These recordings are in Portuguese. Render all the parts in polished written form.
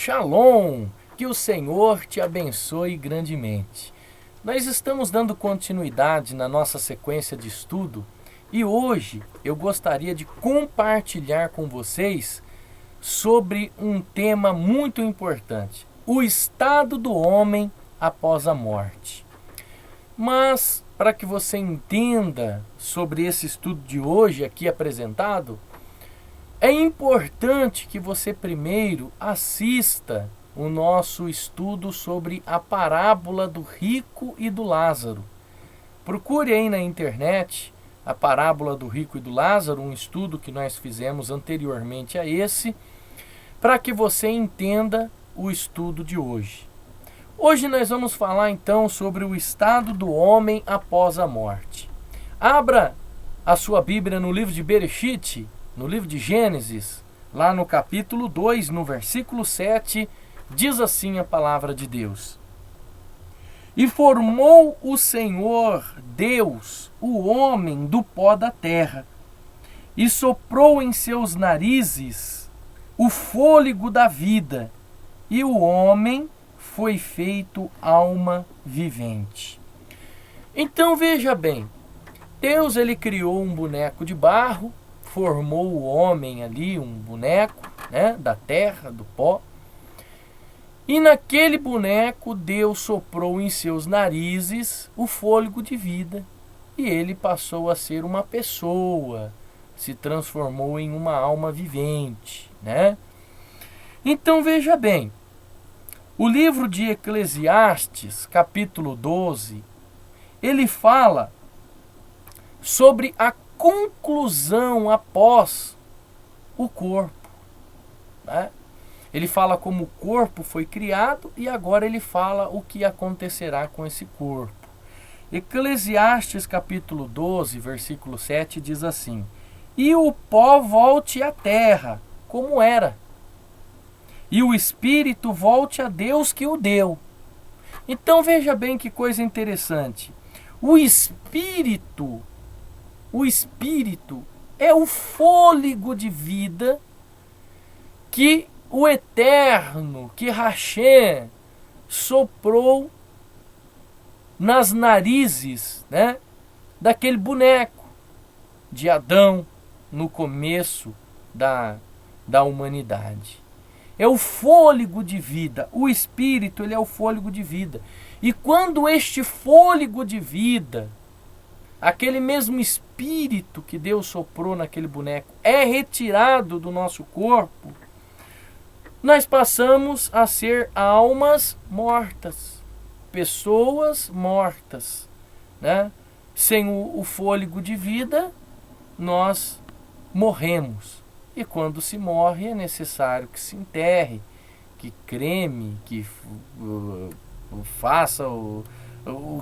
Shalom, que o Senhor te abençoe grandemente. Nós estamos dando continuidade na nossa sequência de estudo e hoje eu gostaria de compartilhar com vocês sobre um tema muito importante: o estado do homem após a morte. Mas, para que você entenda sobre esse estudo de hoje aqui apresentado, é importante que você primeiro assista o nosso estudo sobre a parábola do rico e do Lázaro. Procure aí na internet a parábola do rico e do Lázaro, um estudo que nós fizemos anteriormente a esse, para que você entenda o estudo de hoje. Hoje nós vamos falar então sobre o estado do homem após a morte. Abra a sua Bíblia no livro de Bereshit, no livro de Gênesis, lá no capítulo 2, no versículo 7, diz assim a palavra de Deus: E formou o Senhor Deus o homem do pó da terra, e soprou em seus narizes o fôlego da vida, e o homem foi feito alma vivente. Então veja bem, Deus ele criou um boneco de barro, formou o homem ali, um boneco, da terra, do pó. E naquele boneco Deus soprou em seus narizes o fôlego de vida. E ele passou a ser uma pessoa, se transformou em uma alma vivente, Então veja bem, o livro de Eclesiastes, capítulo 12, ele fala sobre a conclusão após o corpo. Ele fala como o corpo foi criado e agora ele fala o que acontecerá com esse corpo. Eclesiastes capítulo 12, versículo 7 diz assim: E o pó volte à terra, como era, e o espírito volte a Deus que o deu. Então veja bem que coisa interessante. O espírito é o fôlego de vida que o Eterno, que Hashem, soprou nas narizes, daquele boneco de Adão no começo da humanidade. É o fôlego de vida. O espírito, ele é o fôlego de vida. E quando este fôlego de vida, aquele mesmo espírito que Deus soprou naquele boneco, é retirado do nosso corpo, nós passamos a ser almas mortas, pessoas mortas, Sem o fôlego de vida, nós morremos. E quando se morre, é necessário que se enterre, que creme, que faça o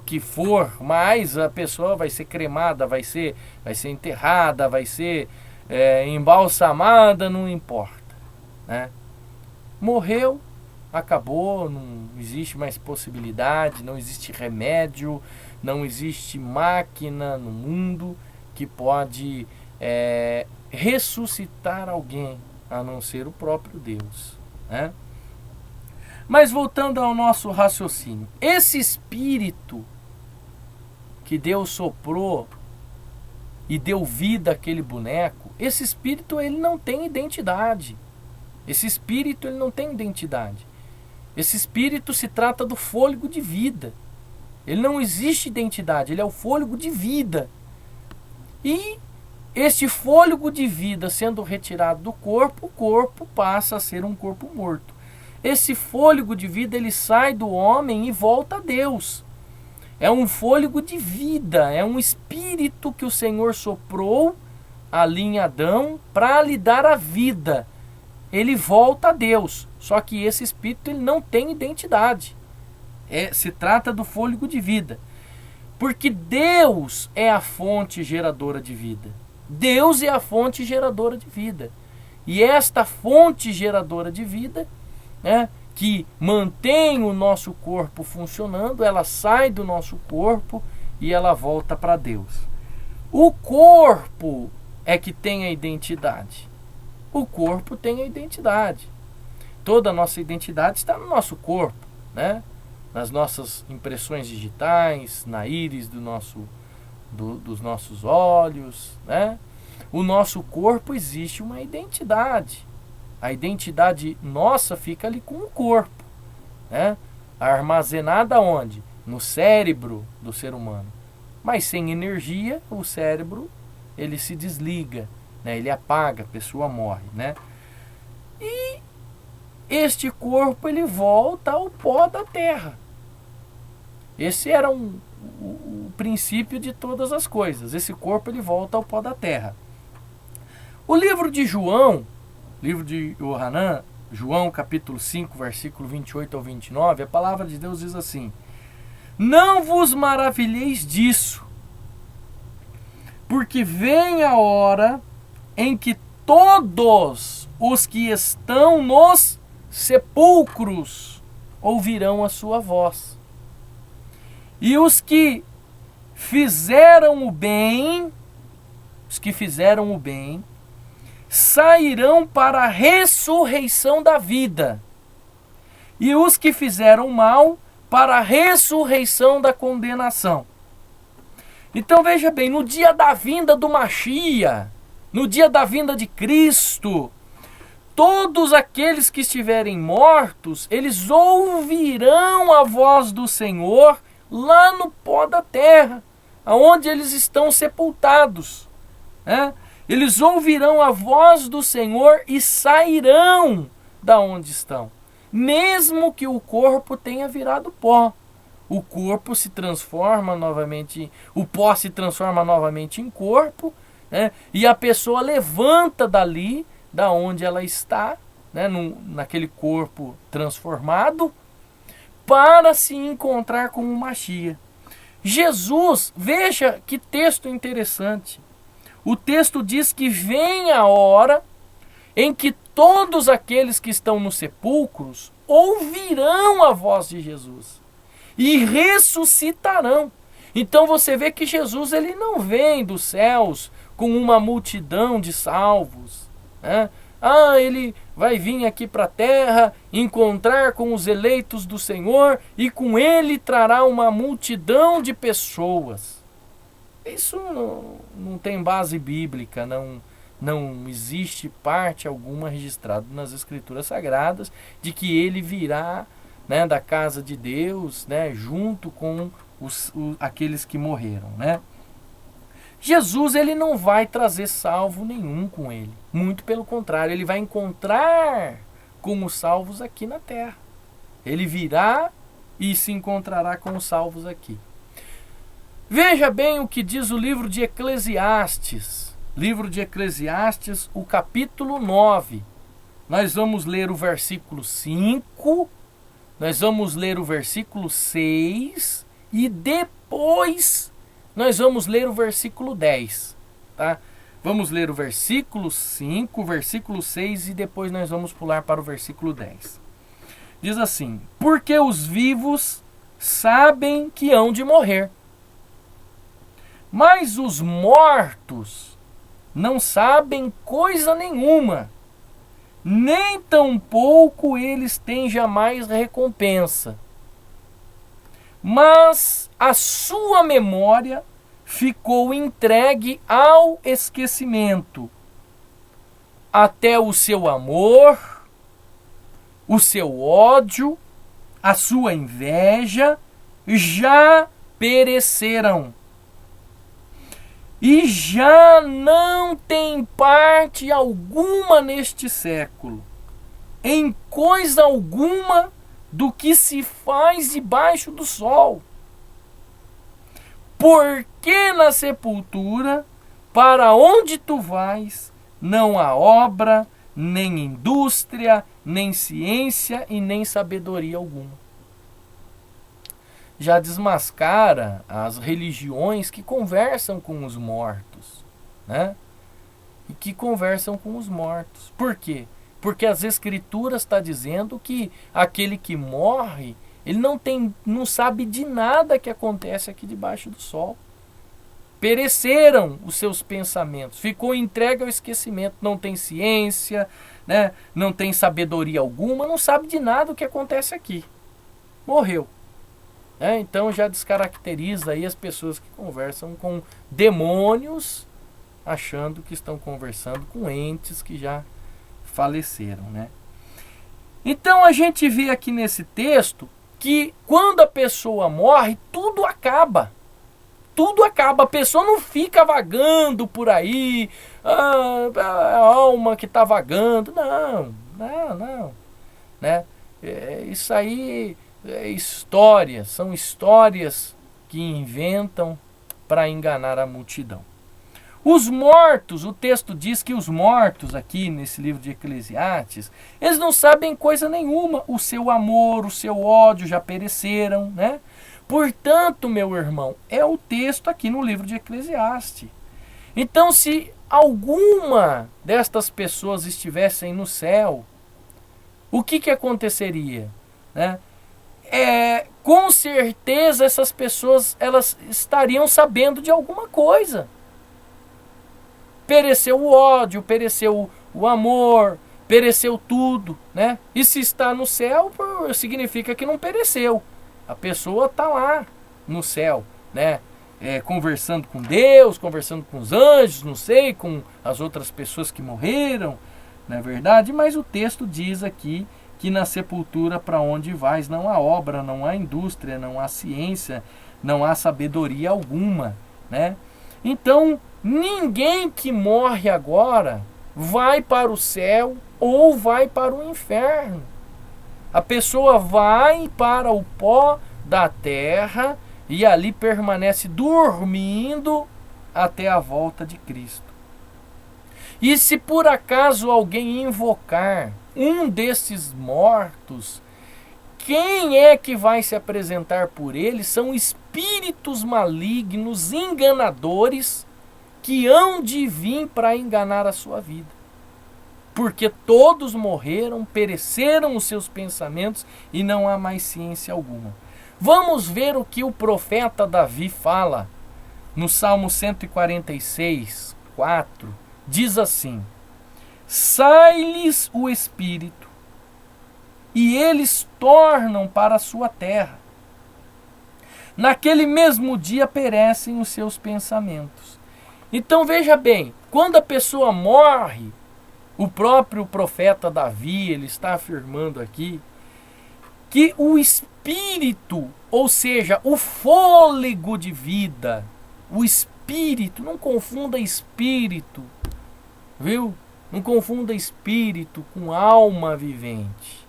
que for, mas a pessoa vai ser cremada, vai ser enterrada, vai ser embalsamada, não importa. Morreu, acabou, não existe mais possibilidade, não existe remédio, não existe máquina no mundo que pode ressuscitar alguém, a não ser o próprio Deus. Mas voltando ao nosso raciocínio, esse espírito que Deus soprou e deu vida àquele boneco, esse espírito ele não tem identidade. Esse espírito ele não tem identidade. Esse espírito se trata do fôlego de vida. Ele não existe identidade, ele é o fôlego de vida. E este fôlego de vida sendo retirado do corpo, o corpo passa a ser um corpo morto. Esse fôlego de vida ele sai do homem e volta a Deus. É um fôlego de vida, é um espírito que o Senhor soprou ali em Adão para lhe dar a vida. Ele volta a Deus, só que esse espírito ele não tem identidade. Se trata do fôlego de vida. Porque Deus é a fonte geradora de vida. Deus é a fonte geradora de vida. E esta fonte geradora de vida, que mantém o nosso corpo funcionando, ela sai do nosso corpo e ela volta para Deus. O corpo é que tem a identidade. O corpo tem a identidade. toda a nossa identidade está no nosso corpo, né? Nas nossas impressões digitais, na íris dos nossos olhos, né? O nosso corpo existe uma identidade. A identidade nossa fica ali com o corpo, né? Armazenada onde? No cérebro do ser humano. Mas sem energia, o cérebro ele se desliga, né? Ele apaga, a pessoa morre, né? E este corpo ele volta ao pó da terra. Esse era o princípio de todas as coisas. Esse corpo ele volta ao pó da terra. O livro de João, livro de Yohanan, João capítulo 5, versículo 28 ao 29, a palavra de Deus diz assim: não vos maravilheis disso, porque vem a hora em que todos os que estão nos sepulcros ouvirão a sua voz. E os que fizeram o bem, sairão para a ressurreição da vida. E os que fizeram mal, para a ressurreição da condenação. Então veja bem, no dia da vinda do Mashiach, no dia da vinda de Cristo, todos aqueles que estiverem mortos, eles ouvirão a voz do Senhor lá no pó da terra, aonde eles estão sepultados, né? Eles ouvirão a voz do Senhor e sairão da onde estão, mesmo que o corpo tenha virado pó. O corpo se transforma novamente, o pó se transforma novamente em corpo, né? E a pessoa levanta dali, da onde ela está, né? Naquele corpo transformado, para se encontrar com o Mashiach. Jesus, veja que texto interessante. O texto diz que vem a hora em que todos aqueles que estão nos sepulcros ouvirão a voz de Jesus e ressuscitarão. Então você vê que Jesus ele não vem dos céus com uma multidão de salvos, né? Ele vai vir aqui para a terra, encontrar com os eleitos do Senhor e com ele trará uma multidão de pessoas. Isso não tem base bíblica, não existe parte alguma registrada nas Escrituras Sagradas de que ele virá, né, da casa de Deus, né, junto com aqueles que morreram, né? Jesus ele não vai trazer salvo nenhum com ele. Muito pelo contrário, ele vai encontrar com os salvos aqui na terra. Ele virá e se encontrará com os salvos aqui. Veja bem o que diz o livro de Eclesiastes. Livro de Eclesiastes, o capítulo 9. Nós vamos ler o versículo 5, nós vamos ler o versículo 6 e depois nós vamos ler o versículo 10, tá? Vamos ler o versículo 5, o versículo 6 e depois nós vamos pular para o versículo 10. Diz assim: porque os vivos sabem que hão de morrer, mas os mortos não sabem coisa nenhuma, nem tampouco eles têm jamais recompensa. Mas a sua memória ficou entregue ao esquecimento, até o seu amor, o seu ódio, a sua inveja já pereceram. E já não tem parte alguma neste século, em coisa alguma do que se faz debaixo do sol. Porque na sepultura, para onde tu vais, não há obra, nem indústria, nem ciência e nem sabedoria alguma. Já desmascara as religiões que conversam com os mortos, né? E que conversam com os mortos. Por quê? Porque as Escrituras estão dizendo que aquele que morre, ele não sabe de nada que acontece aqui debaixo do sol. Pereceram os seus pensamentos, ficou entregue ao esquecimento, não tem ciência, né? Não tem sabedoria alguma, não sabe de nada o que acontece aqui. Morreu. Então já descaracteriza aí as pessoas que conversam com demônios, achando que estão conversando com entes que já faleceram, né? Então a gente vê aqui nesse texto que quando a pessoa morre, tudo acaba. Tudo acaba, a pessoa não fica vagando por aí, a alma que está vagando, não, né? Isso aí é história, são histórias que inventam para enganar a multidão. Os mortos, o texto diz que os mortos aqui nesse livro de Eclesiastes, eles não sabem coisa nenhuma, o seu amor, o seu ódio já pereceram, né? Portanto, meu irmão, é o texto aqui no livro de Eclesiastes. Então, se alguma destas pessoas estivessem no céu, o que aconteceria? Né? Com certeza essas pessoas elas estariam sabendo de alguma coisa. Pereceu o ódio, pereceu o amor, pereceu tudo, né? E se está no céu, significa que não pereceu. A pessoa está lá no céu, né? Conversando com Deus, conversando com os anjos, não sei, com as outras pessoas que morreram, não é verdade? Mas o texto diz aqui que na sepultura para onde vais não há obra, não há indústria, não há ciência, não há sabedoria alguma, né? Então, ninguém que morre agora vai para o céu ou vai para o inferno. A pessoa vai para o pó da terra e ali permanece dormindo até a volta de Cristo. E se por acaso alguém invocar um desses mortos, quem é que vai se apresentar por ele? São espíritos malignos, enganadores, que hão de vir para enganar a sua vida. Porque todos morreram, pereceram os seus pensamentos e não há mais ciência alguma. Vamos ver o que o profeta Davi fala no Salmo 146, 4. Diz assim: sai-lhes o espírito e eles tornam para a sua terra. Naquele mesmo dia perecem os seus pensamentos. Então veja bem, quando a pessoa morre, o próprio profeta Davi, ele está afirmando aqui que o espírito, ou seja, o fôlego de vida, o espírito, não confunda espírito, viu? Não confunda espírito com alma vivente.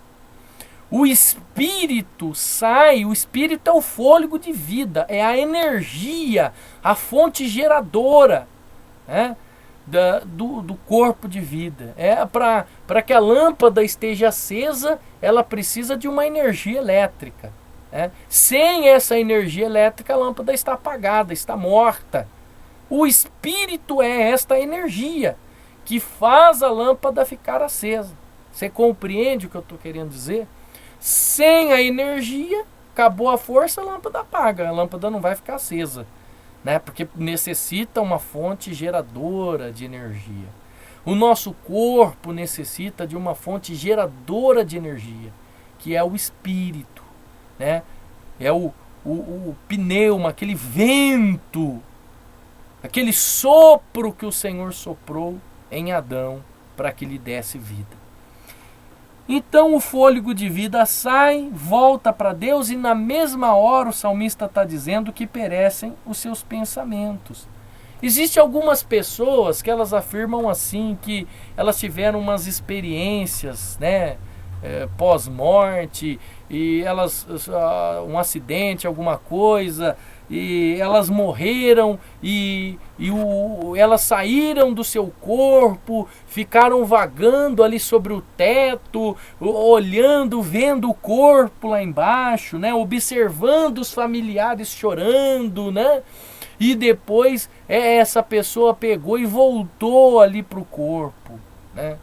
O espírito sai, o espírito é o fôlego de vida, é a energia, a fonte geradora, né? Do corpo de vida. Para que a lâmpada esteja acesa, ela precisa de uma energia elétrica. Sem essa energia elétrica, a lâmpada está apagada, está morta. O espírito é esta energia que faz a lâmpada ficar acesa. Você compreende o que eu estou querendo dizer? Sem a energia, acabou a força, a lâmpada apaga. A lâmpada não vai ficar acesa. Porque necessita uma fonte geradora de energia. O nosso corpo necessita de uma fonte geradora de energia, que é o espírito, né? É o pneuma, aquele vento, aquele sopro que o Senhor soprou em Adão para que lhe desse vida. Então o fôlego de vida sai, volta para Deus e na mesma hora o salmista está dizendo que perecem os seus pensamentos. Existem algumas pessoas que elas afirmam assim, que elas tiveram umas experiências, né, pós-morte, e elas um acidente, alguma coisa, e elas morreram e elas saíram do seu corpo, ficaram vagando ali sobre o teto, olhando, vendo o corpo lá embaixo, né, observando os familiares chorando, né? E depois essa pessoa pegou e voltou ali para o corpo, né?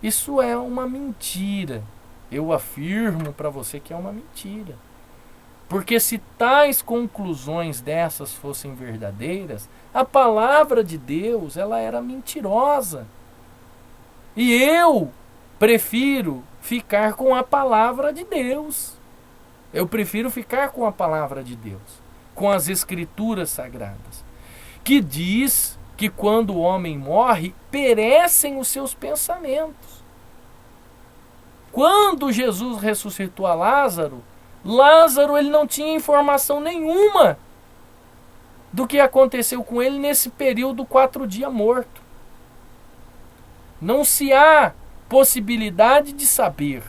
Isso é uma mentira. Eu afirmo para você que é uma mentira. Porque se tais conclusões dessas fossem verdadeiras, a palavra de Deus ela era mentirosa. E eu, prefiro ficar com a palavra de Deus. Eu prefiro ficar com a palavra de Deus, com as Escrituras Sagradas, que diz que quando o homem morre, perecem os seus pensamentos. Quando Jesus ressuscitou a Lázaro, Lázaro ele não tinha informação nenhuma do que aconteceu com ele nesse período 4 dias morto. Não se há possibilidade de saber,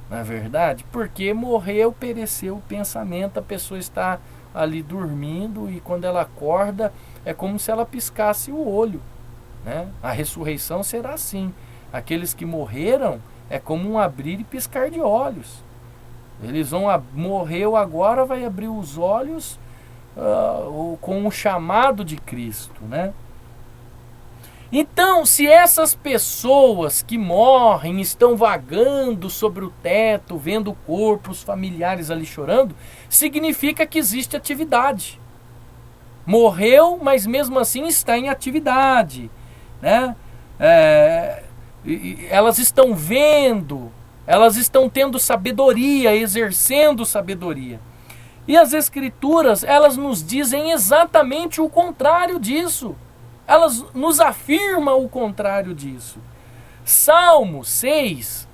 na verdade, porque morreu, pereceu o pensamento, a pessoa está ali dormindo e quando ela acorda é como se ela piscasse o olho, né? A ressurreição será assim. Aqueles que morreram é como um abrir e piscar de olhos. Eles vão, morreu agora, vai abrir os olhos com o chamado de Cristo, né? Então, se essas pessoas que morrem estão vagando sobre o teto, vendo corpos familiares ali chorando, significa que existe atividade. Morreu, mas mesmo assim está em atividade, né? Elas estão vendo, elas estão tendo sabedoria, exercendo sabedoria. E as Escrituras, elas nos dizem exatamente o contrário disso. Elas nos afirmam o contrário disso. Salmo 6,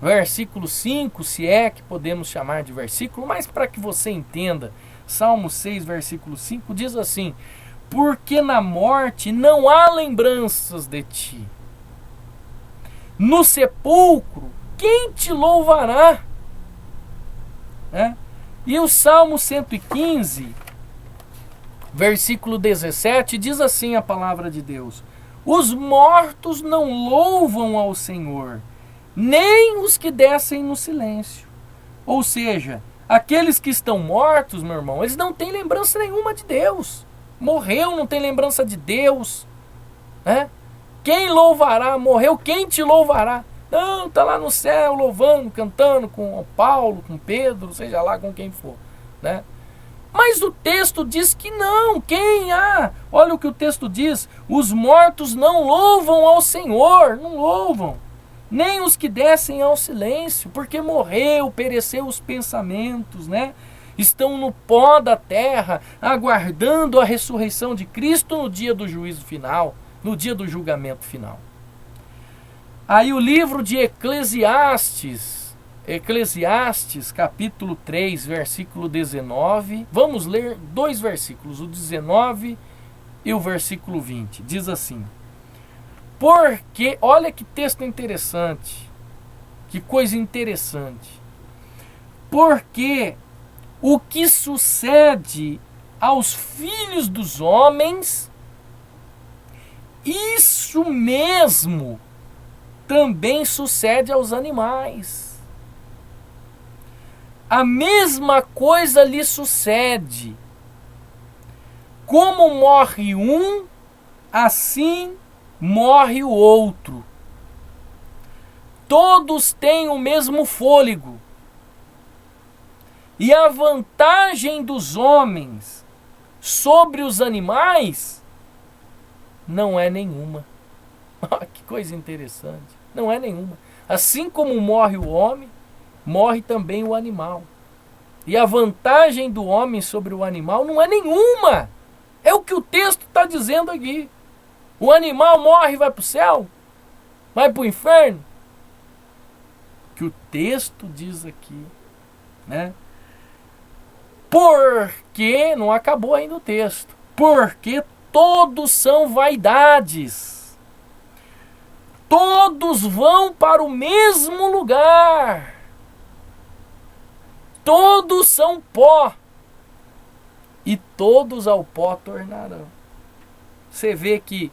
versículo 5, se é que podemos chamar de versículo, mas para que você entenda, Salmo 6, versículo 5, diz assim: porque na morte não há lembranças de ti. No sepulcro, quem te louvará? E o Salmo 115, versículo 17, diz assim a palavra de Deus: os mortos não louvam ao Senhor, nem os que descem no silêncio. Ou seja, aqueles que estão mortos, meu irmão, eles não têm lembrança nenhuma de Deus. Morreu, não tem lembrança de Deus, né? Quem louvará? Morreu, quem te louvará? Não, está lá no céu louvando, cantando com Paulo, com Pedro, seja lá com quem for, né? Mas o texto diz que não. Quem há? Olha o que o texto diz: os mortos não louvam ao Senhor, não louvam, nem os que descem ao silêncio, porque morreu, pereceu os pensamentos, né? Estão no pó da terra, aguardando a ressurreição de Cristo no dia do juízo final, no dia do julgamento final. Aí o livro de Eclesiastes, capítulo 3, versículo 19. Vamos ler 2 versículos, o 19 e o versículo 20. Diz assim: porque, olha que texto interessante, que coisa interessante. Porque o que sucede aos filhos dos homens, isso mesmo também sucede aos animais. A mesma coisa lhe sucede. Como morre um, assim morre o outro. Todos têm o mesmo fôlego. E a vantagem dos homens sobre os animais não é nenhuma. Que coisa interessante. Não é nenhuma. Assim como morre o homem, morre também o animal. E a vantagem do homem sobre o animal não é nenhuma. É o que o texto está dizendo aqui. O animal morre e vai para o céu? Vai para o inferno? O que o texto diz aqui, né? Porque, não acabou ainda o texto, porque todos são vaidades. Todos vão para o mesmo lugar. Todos são pó. E todos ao pó tornarão. Você vê que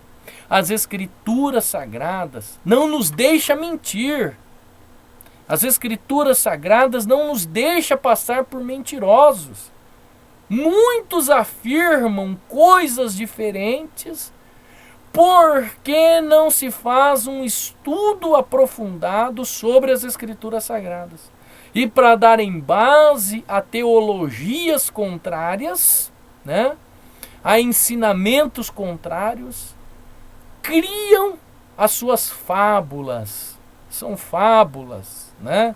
as Escrituras Sagradas não nos deixam mentir. As Escrituras Sagradas não nos deixam passar por mentirosos. Muitos afirmam coisas diferentes porque não se faz um estudo aprofundado sobre as Escrituras Sagradas. E para darem base a teologias contrárias, né, a ensinamentos contrários, criam as suas fábulas. São fábulas, né?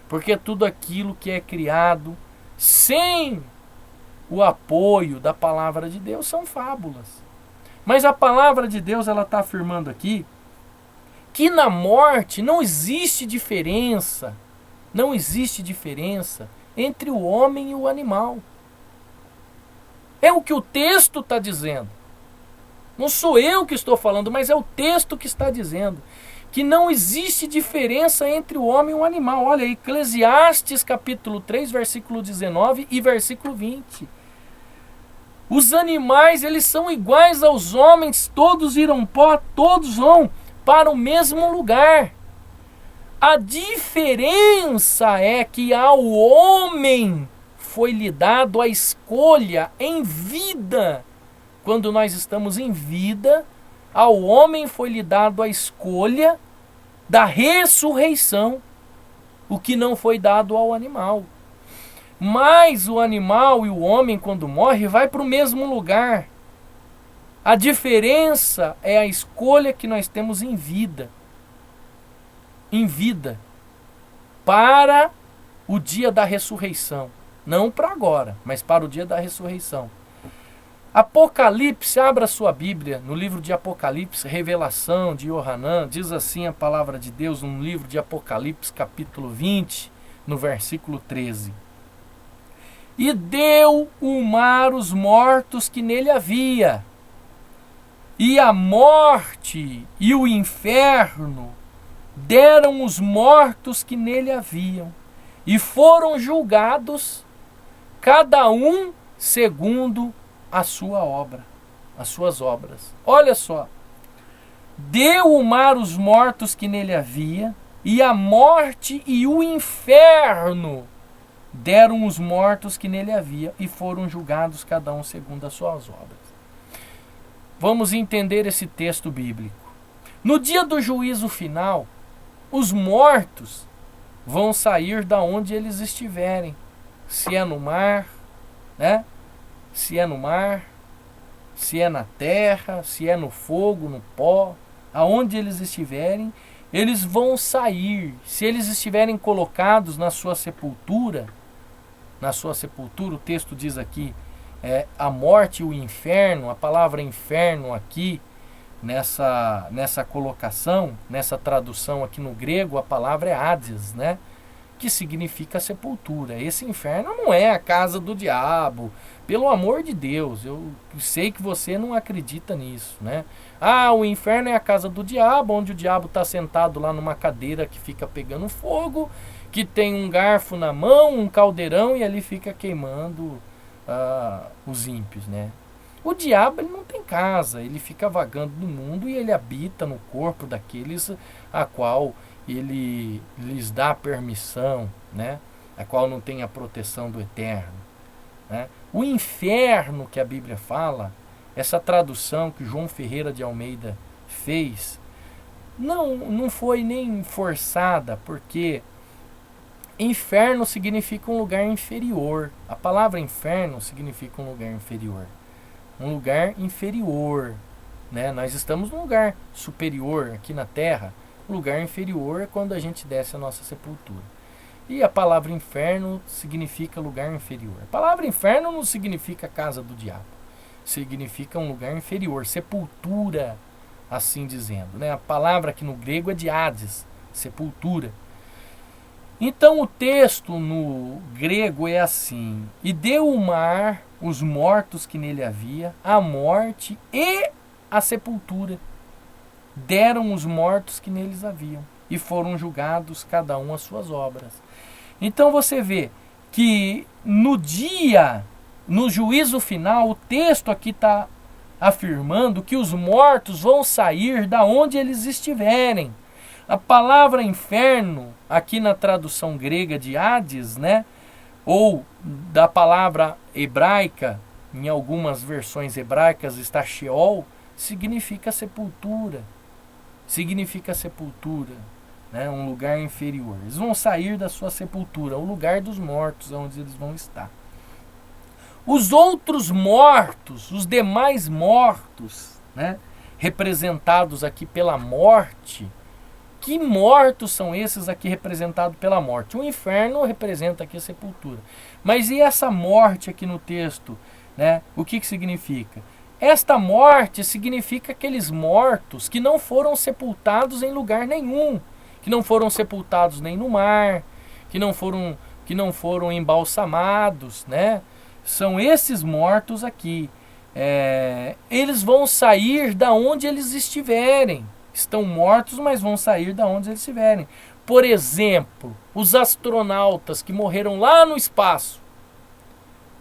Porque tudo aquilo que é criado sem o apoio da palavra de Deus são fábulas. Mas a palavra de Deus, ela está afirmando aqui que na morte não existe diferença. Não existe diferença entre o homem e o animal. É o que o texto está dizendo. Não sou eu que estou falando, mas é o texto que está dizendo que não existe diferença entre o homem e o animal. Olha, Eclesiastes capítulo 3, versículo 19 e versículo 20. Os animais, eles são iguais aos homens, todos irão pó, todos vão para o mesmo lugar. A diferença é que ao homem foi-lhe dado a escolha em vida. Quando nós estamos em vida, ao homem foi-lhe dado a escolha da ressurreição, o que não foi dado ao animal. Mas o animal e o homem, quando morre, vai para o mesmo lugar. A diferença é a escolha que nós temos em vida. Em vida. Para o dia da ressurreição. Não para agora, mas para o dia da ressurreição. Apocalipse, abra sua Bíblia, no livro de Apocalipse, Revelação de Yohanan, diz assim a palavra de Deus no livro de Apocalipse, capítulo 20, no versículo 13. E deu o mar os mortos que nele havia, e a morte e o inferno deram os mortos que nele haviam, e foram julgados, cada um segundo a sua obra, as suas obras. Olha só, deu o mar os mortos que nele havia, e a morte e o inferno deram os mortos que nele havia, e foram julgados cada um segundo as suas obras. Vamos entender esse texto bíblico. No dia do juízo final, os mortos vão sair da onde eles estiverem. Se é no mar, né? Se é no mar, se é na terra, se é no fogo, no pó, aonde eles estiverem, eles vão sair. Se eles estiverem colocados na sua sepultura, o texto diz aqui, a morte e o inferno, a palavra inferno aqui, nessa colocação, nessa tradução aqui no grego, a palavra é Hades, né? Que significa sepultura. Esse inferno não é a casa do diabo, pelo amor de Deus, eu sei que você não acredita nisso, né? Ah, o inferno é a casa do diabo, onde o diabo está sentado lá numa cadeira que fica pegando fogo, que tem um garfo na mão, um caldeirão, e ali fica queimando os ímpios, né? O diabo, ele não tem casa, ele fica vagando no mundo e ele habita no corpo daqueles a qual ele lhes dá permissão, né? A qual não tem a proteção do eterno, né? O inferno que a Bíblia fala, essa tradução que João Ferreira de Almeida fez, não foi nem forçada, porque inferno significa um lugar inferior. A palavra inferno significa um lugar inferior. Um lugar inferior, né? Nós estamos num lugar superior aqui na terra. O lugar inferior é quando a gente desce a nossa sepultura. E a palavra inferno significa lugar inferior. A palavra inferno não significa casa do diabo. Significa um lugar inferior, sepultura, assim dizendo, né? A palavra aqui no grego é de Hades, sepultura. Então o texto no grego é assim: e deu o mar os mortos que nele havia, a morte e a sepultura deram os mortos que neles haviam, e foram julgados cada um as suas obras. Então você vê que no juízo final, o texto aqui está afirmando que os mortos vão sair da onde eles estiverem. A palavra inferno, aqui na tradução grega de Hades, né? Ou da palavra hebraica, em algumas versões hebraicas está Sheol, significa sepultura. Significa sepultura, né? Um lugar inferior. Eles vão sair da sua sepultura, o lugar dos mortos, onde eles vão estar. Os outros mortos, os demais mortos, né? representados aqui pela morte. Que mortos são esses aqui representados pela morte? O inferno representa aqui a sepultura. Mas e essa morte aqui no texto? Né? O que significa? Esta morte significa aqueles mortos que não foram sepultados em lugar nenhum, que não foram sepultados nem no mar, que não foram embalsamados, né? São esses mortos aqui. Eles vão sair da onde eles estiverem. Estão mortos, mas vão sair da onde eles estiverem. Por exemplo, os astronautas que morreram lá no espaço.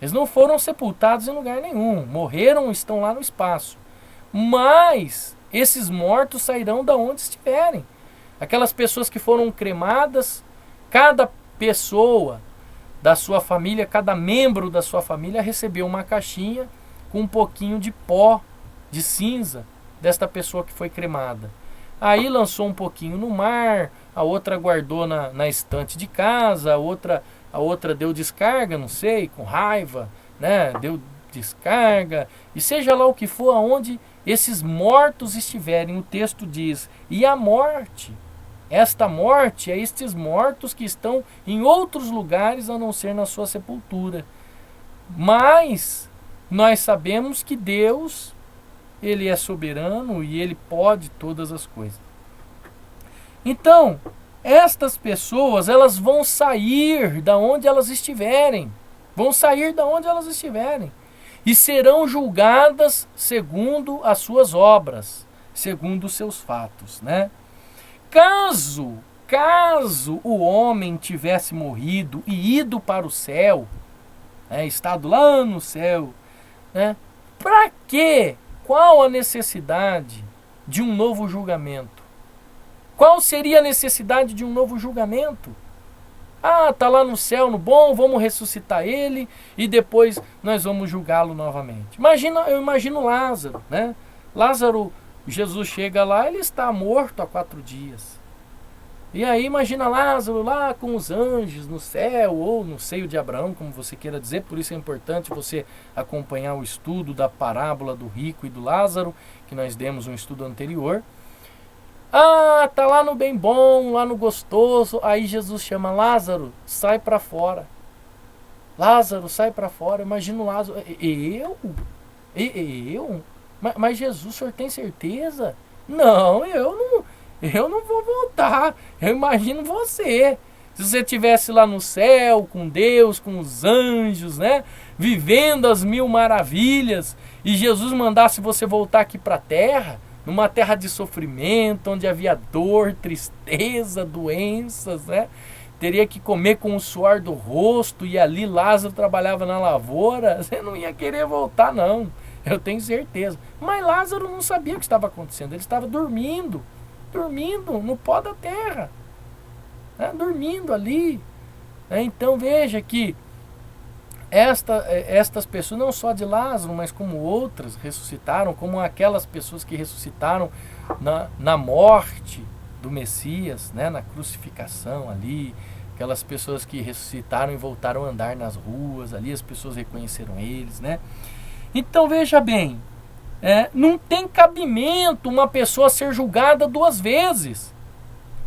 Eles não foram sepultados em lugar nenhum. Morreram, estão lá no espaço. Mas esses mortos sairão da onde estiverem. Aquelas pessoas que foram cremadas, cada pessoa da sua família, cada membro da sua família recebeu uma caixinha com um pouquinho de pó, de cinza, desta pessoa que foi cremada. Aí lançou um pouquinho no mar, a outra guardou na estante de casa, a outra deu descarga, não sei, com raiva, né? Deu descarga. E seja lá o que for, aonde esses mortos estiverem, o texto diz, e a morte. Esta morte é estes mortos que estão em outros lugares a não ser na sua sepultura. Mas nós sabemos que Deus, Ele é soberano e Ele pode todas as coisas. Então, estas pessoas, elas vão sair da onde elas estiverem. Vão sair da onde elas estiverem. E serão julgadas segundo as suas obras, segundo os seus fatos, né? Caso o homem tivesse morrido e ido para o céu, estado lá no céu, né? Para quê? Qual a necessidade de um novo julgamento? Qual seria a necessidade de um novo julgamento? Tá lá no céu, no bom, vamos ressuscitar ele e depois nós vamos julgá-lo novamente. Eu imagino Lázaro, né? Lázaro, Jesus chega lá, ele está morto há 4 dias. E aí imagina Lázaro lá com os anjos no céu ou no seio de Abraão, como você queira dizer. Por isso é importante você acompanhar o estudo da parábola do rico e do Lázaro, que nós demos um estudo anterior. Tá lá no bem bom, lá no gostoso. Aí Jesus chama Lázaro, sai para fora. Lázaro, sai para fora. Imagina o Lázaro. Eu? Mas Jesus, o senhor tem certeza? Não, eu não vou voltar. Eu imagino você. Se você estivesse lá no céu, com Deus, com os anjos, né? Vivendo as 1000 maravilhas. E Jesus mandasse você voltar aqui para a terra, numa terra de sofrimento, onde havia dor, tristeza, doenças, né? Teria que comer com o suor do rosto. E ali Lázaro trabalhava na lavoura. Você não ia querer voltar, não. Eu tenho certeza. Mas Lázaro não sabia o que estava acontecendo. Ele estava dormindo no pó da terra, né? Dormindo ali. Então veja que estas pessoas, não só de Lázaro, mas como outras ressuscitaram, como aquelas pessoas que ressuscitaram na morte do Messias, né? Na crucificação ali, aquelas pessoas que ressuscitaram e voltaram a andar nas ruas ali, as pessoas reconheceram eles, né? Então veja bem, não tem cabimento uma pessoa ser julgada 2 vezes.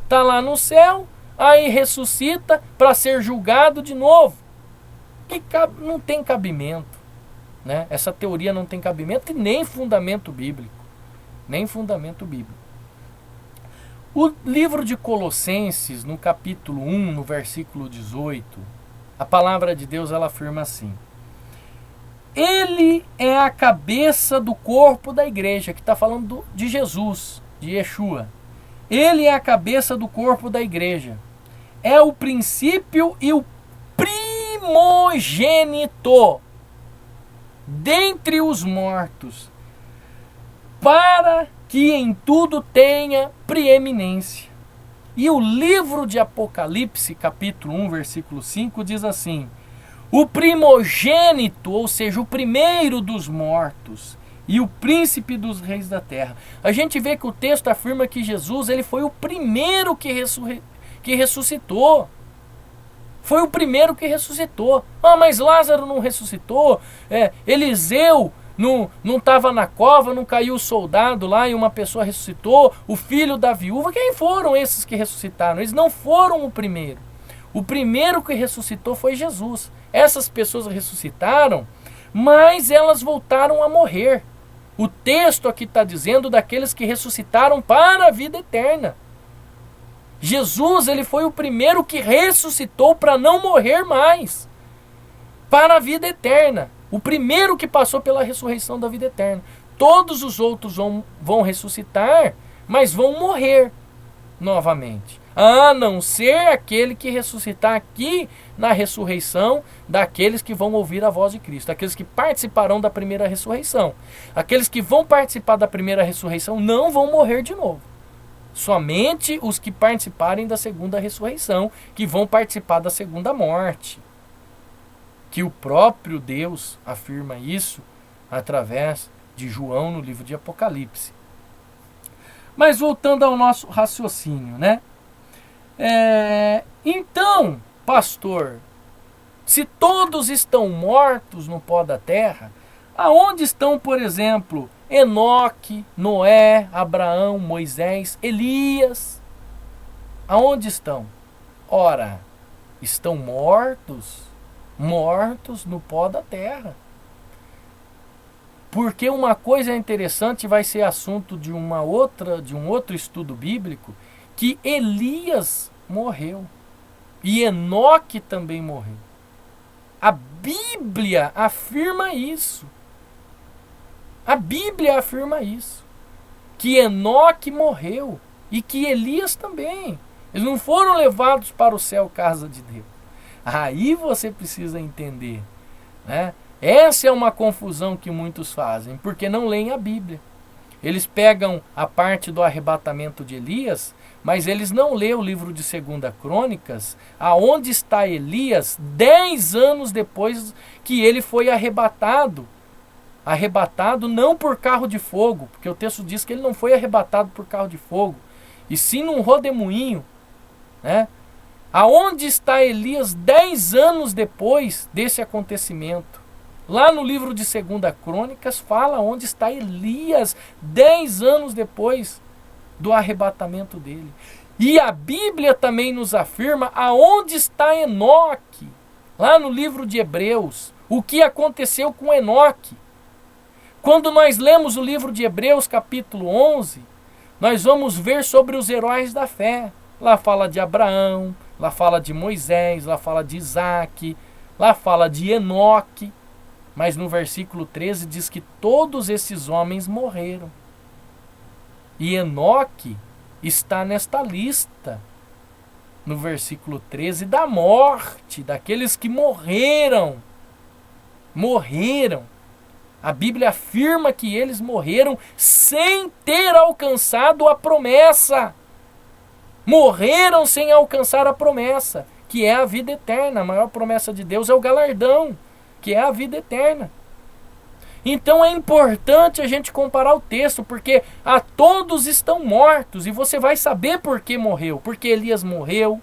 Está lá no céu, aí ressuscita para ser julgado de novo. Não tem cabimento, né? Essa teoria não tem cabimento e nem fundamento bíblico. O livro de Colossenses, no capítulo 1, no versículo 18, a palavra de Deus ela afirma assim: Ele é a cabeça do corpo da igreja, que está falando de Jesus, de Yeshua. Ele é a cabeça do corpo da igreja. É o princípio e o primogênito dentre os mortos, para que em tudo tenha preeminência. E o livro de Apocalipse, capítulo 1, versículo 5, diz assim: o primogênito, ou seja, o primeiro dos mortos e o príncipe dos reis da terra. A gente vê que o texto afirma que Jesus ele foi o primeiro que ressuscitou. Foi o primeiro que ressuscitou. Mas Lázaro não ressuscitou. Eliseu não estava na cova, não caiu o soldado lá e uma pessoa ressuscitou, o filho da viúva. Quem foram esses que ressuscitaram? Eles não foram o primeiro. O primeiro que ressuscitou foi Jesus. Essas pessoas ressuscitaram, mas elas voltaram a morrer. O texto aqui está dizendo daqueles que ressuscitaram para a vida eterna. Jesus, ele foi o primeiro que ressuscitou para não morrer mais, para a vida eterna. O primeiro que passou pela ressurreição da vida eterna. Todos os outros vão ressuscitar, mas vão morrer novamente. A não ser aquele que ressuscitar aqui na ressurreição daqueles que vão ouvir a voz de Cristo. Aqueles que participarão da primeira ressurreição. Aqueles que vão participar da primeira ressurreição não vão morrer de novo. Somente os que participarem da segunda ressurreição, que vão participar da segunda morte. Que o próprio Deus afirma isso através de João no livro de Apocalipse. Mas voltando ao nosso raciocínio, né? Então, pastor, se todos estão mortos no pó da terra, aonde estão, por exemplo, Enoque, Noé, Abraão, Moisés, Elias? Aonde estão? Ora, estão mortos no pó da terra. Porque uma coisa interessante vai ser assunto de um outro estudo bíblico, que Elias morreu e Enoque também morreu. A Bíblia afirma isso. A Bíblia afirma isso. Que Enoque morreu e que Elias também. Eles não foram levados para o céu, casa de Deus. Aí você precisa entender, né? Essa é uma confusão que muitos fazem, porque não leem a Bíblia. Eles pegam a parte do arrebatamento de Elias, mas eles não lêem o livro de 2 Crônicas, aonde está Elias 10 anos depois que ele foi arrebatado. Arrebatado não por carro de fogo, porque o texto diz que ele não foi arrebatado por carro de fogo, e sim num rodemoinho, né? Aonde está Elias 10 anos depois desse acontecimento? Lá no livro de 2 Crônicas fala onde está Elias 10 anos depois do arrebatamento dele. E a Bíblia também nos afirma aonde está Enoque. Lá no livro de Hebreus, o que aconteceu com Enoque. Quando nós lemos o livro de Hebreus capítulo 11, nós vamos ver sobre os heróis da fé. Lá fala de Abraão, lá fala de Moisés, lá fala de Isaac, lá fala de Enoque. Mas no versículo 13 diz que todos esses homens morreram. E Enoque está nesta lista, no versículo 13, da morte, daqueles que morreram. Morreram. A Bíblia afirma que eles morreram sem ter alcançado a promessa. Morreram sem alcançar a promessa, que é a vida eterna. A maior promessa de Deus é o galardão, que é a vida eterna. Então é importante a gente comparar o texto, porque a todos estão mortos, e você vai saber por que morreu. Porque Elias morreu,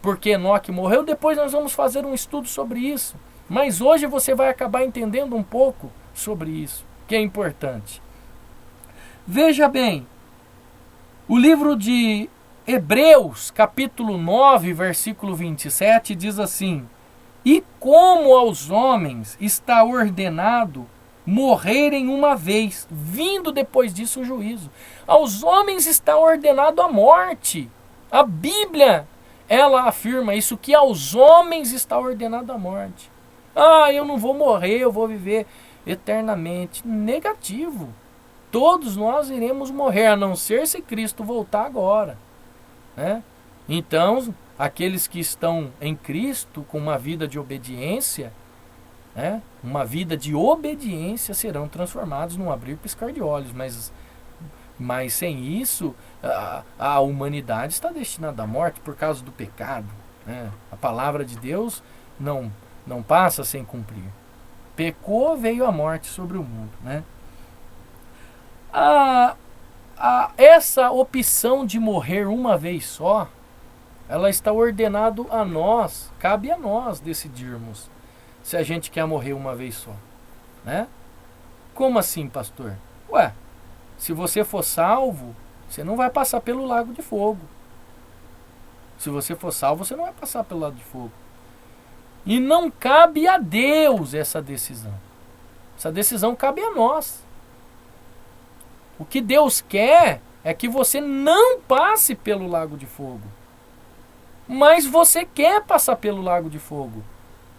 porque Enoque morreu. Depois nós vamos fazer um estudo sobre isso. Mas hoje você vai acabar entendendo um pouco sobre isso, que é importante. Veja bem, o livro de Hebreus, capítulo 9, versículo 27, diz assim: e como aos homens está ordenado morrerem uma vez, vindo depois disso o juízo. Aos homens está ordenado a morte. A Bíblia, ela afirma isso, que aos homens está ordenado a morte. Eu não vou morrer, eu vou viver eternamente. Negativo. Todos nós iremos morrer, a não ser se Cristo voltar agora, né? Então, aqueles que estão em Cristo com uma vida de obediência, né, uma vida de obediência, serão transformados num abrir e piscar de olhos. Mas sem isso, a humanidade está destinada à morte por causa do pecado, né? A palavra de Deus não passa sem cumprir. Pecou, veio a morte sobre o mundo, né? Essa opção de morrer uma vez só, ela está ordenado a nós, cabe a nós decidirmos se a gente quer morrer uma vez só, né? Como assim, pastor? Ué, se você for salvo, você não vai passar pelo lago de fogo. Se você for salvo, você não vai passar pelo lago de fogo. E não cabe a Deus essa decisão. Essa decisão cabe a nós. O que Deus quer é que você não passe pelo lago de fogo. Mas você quer passar pelo lago de fogo.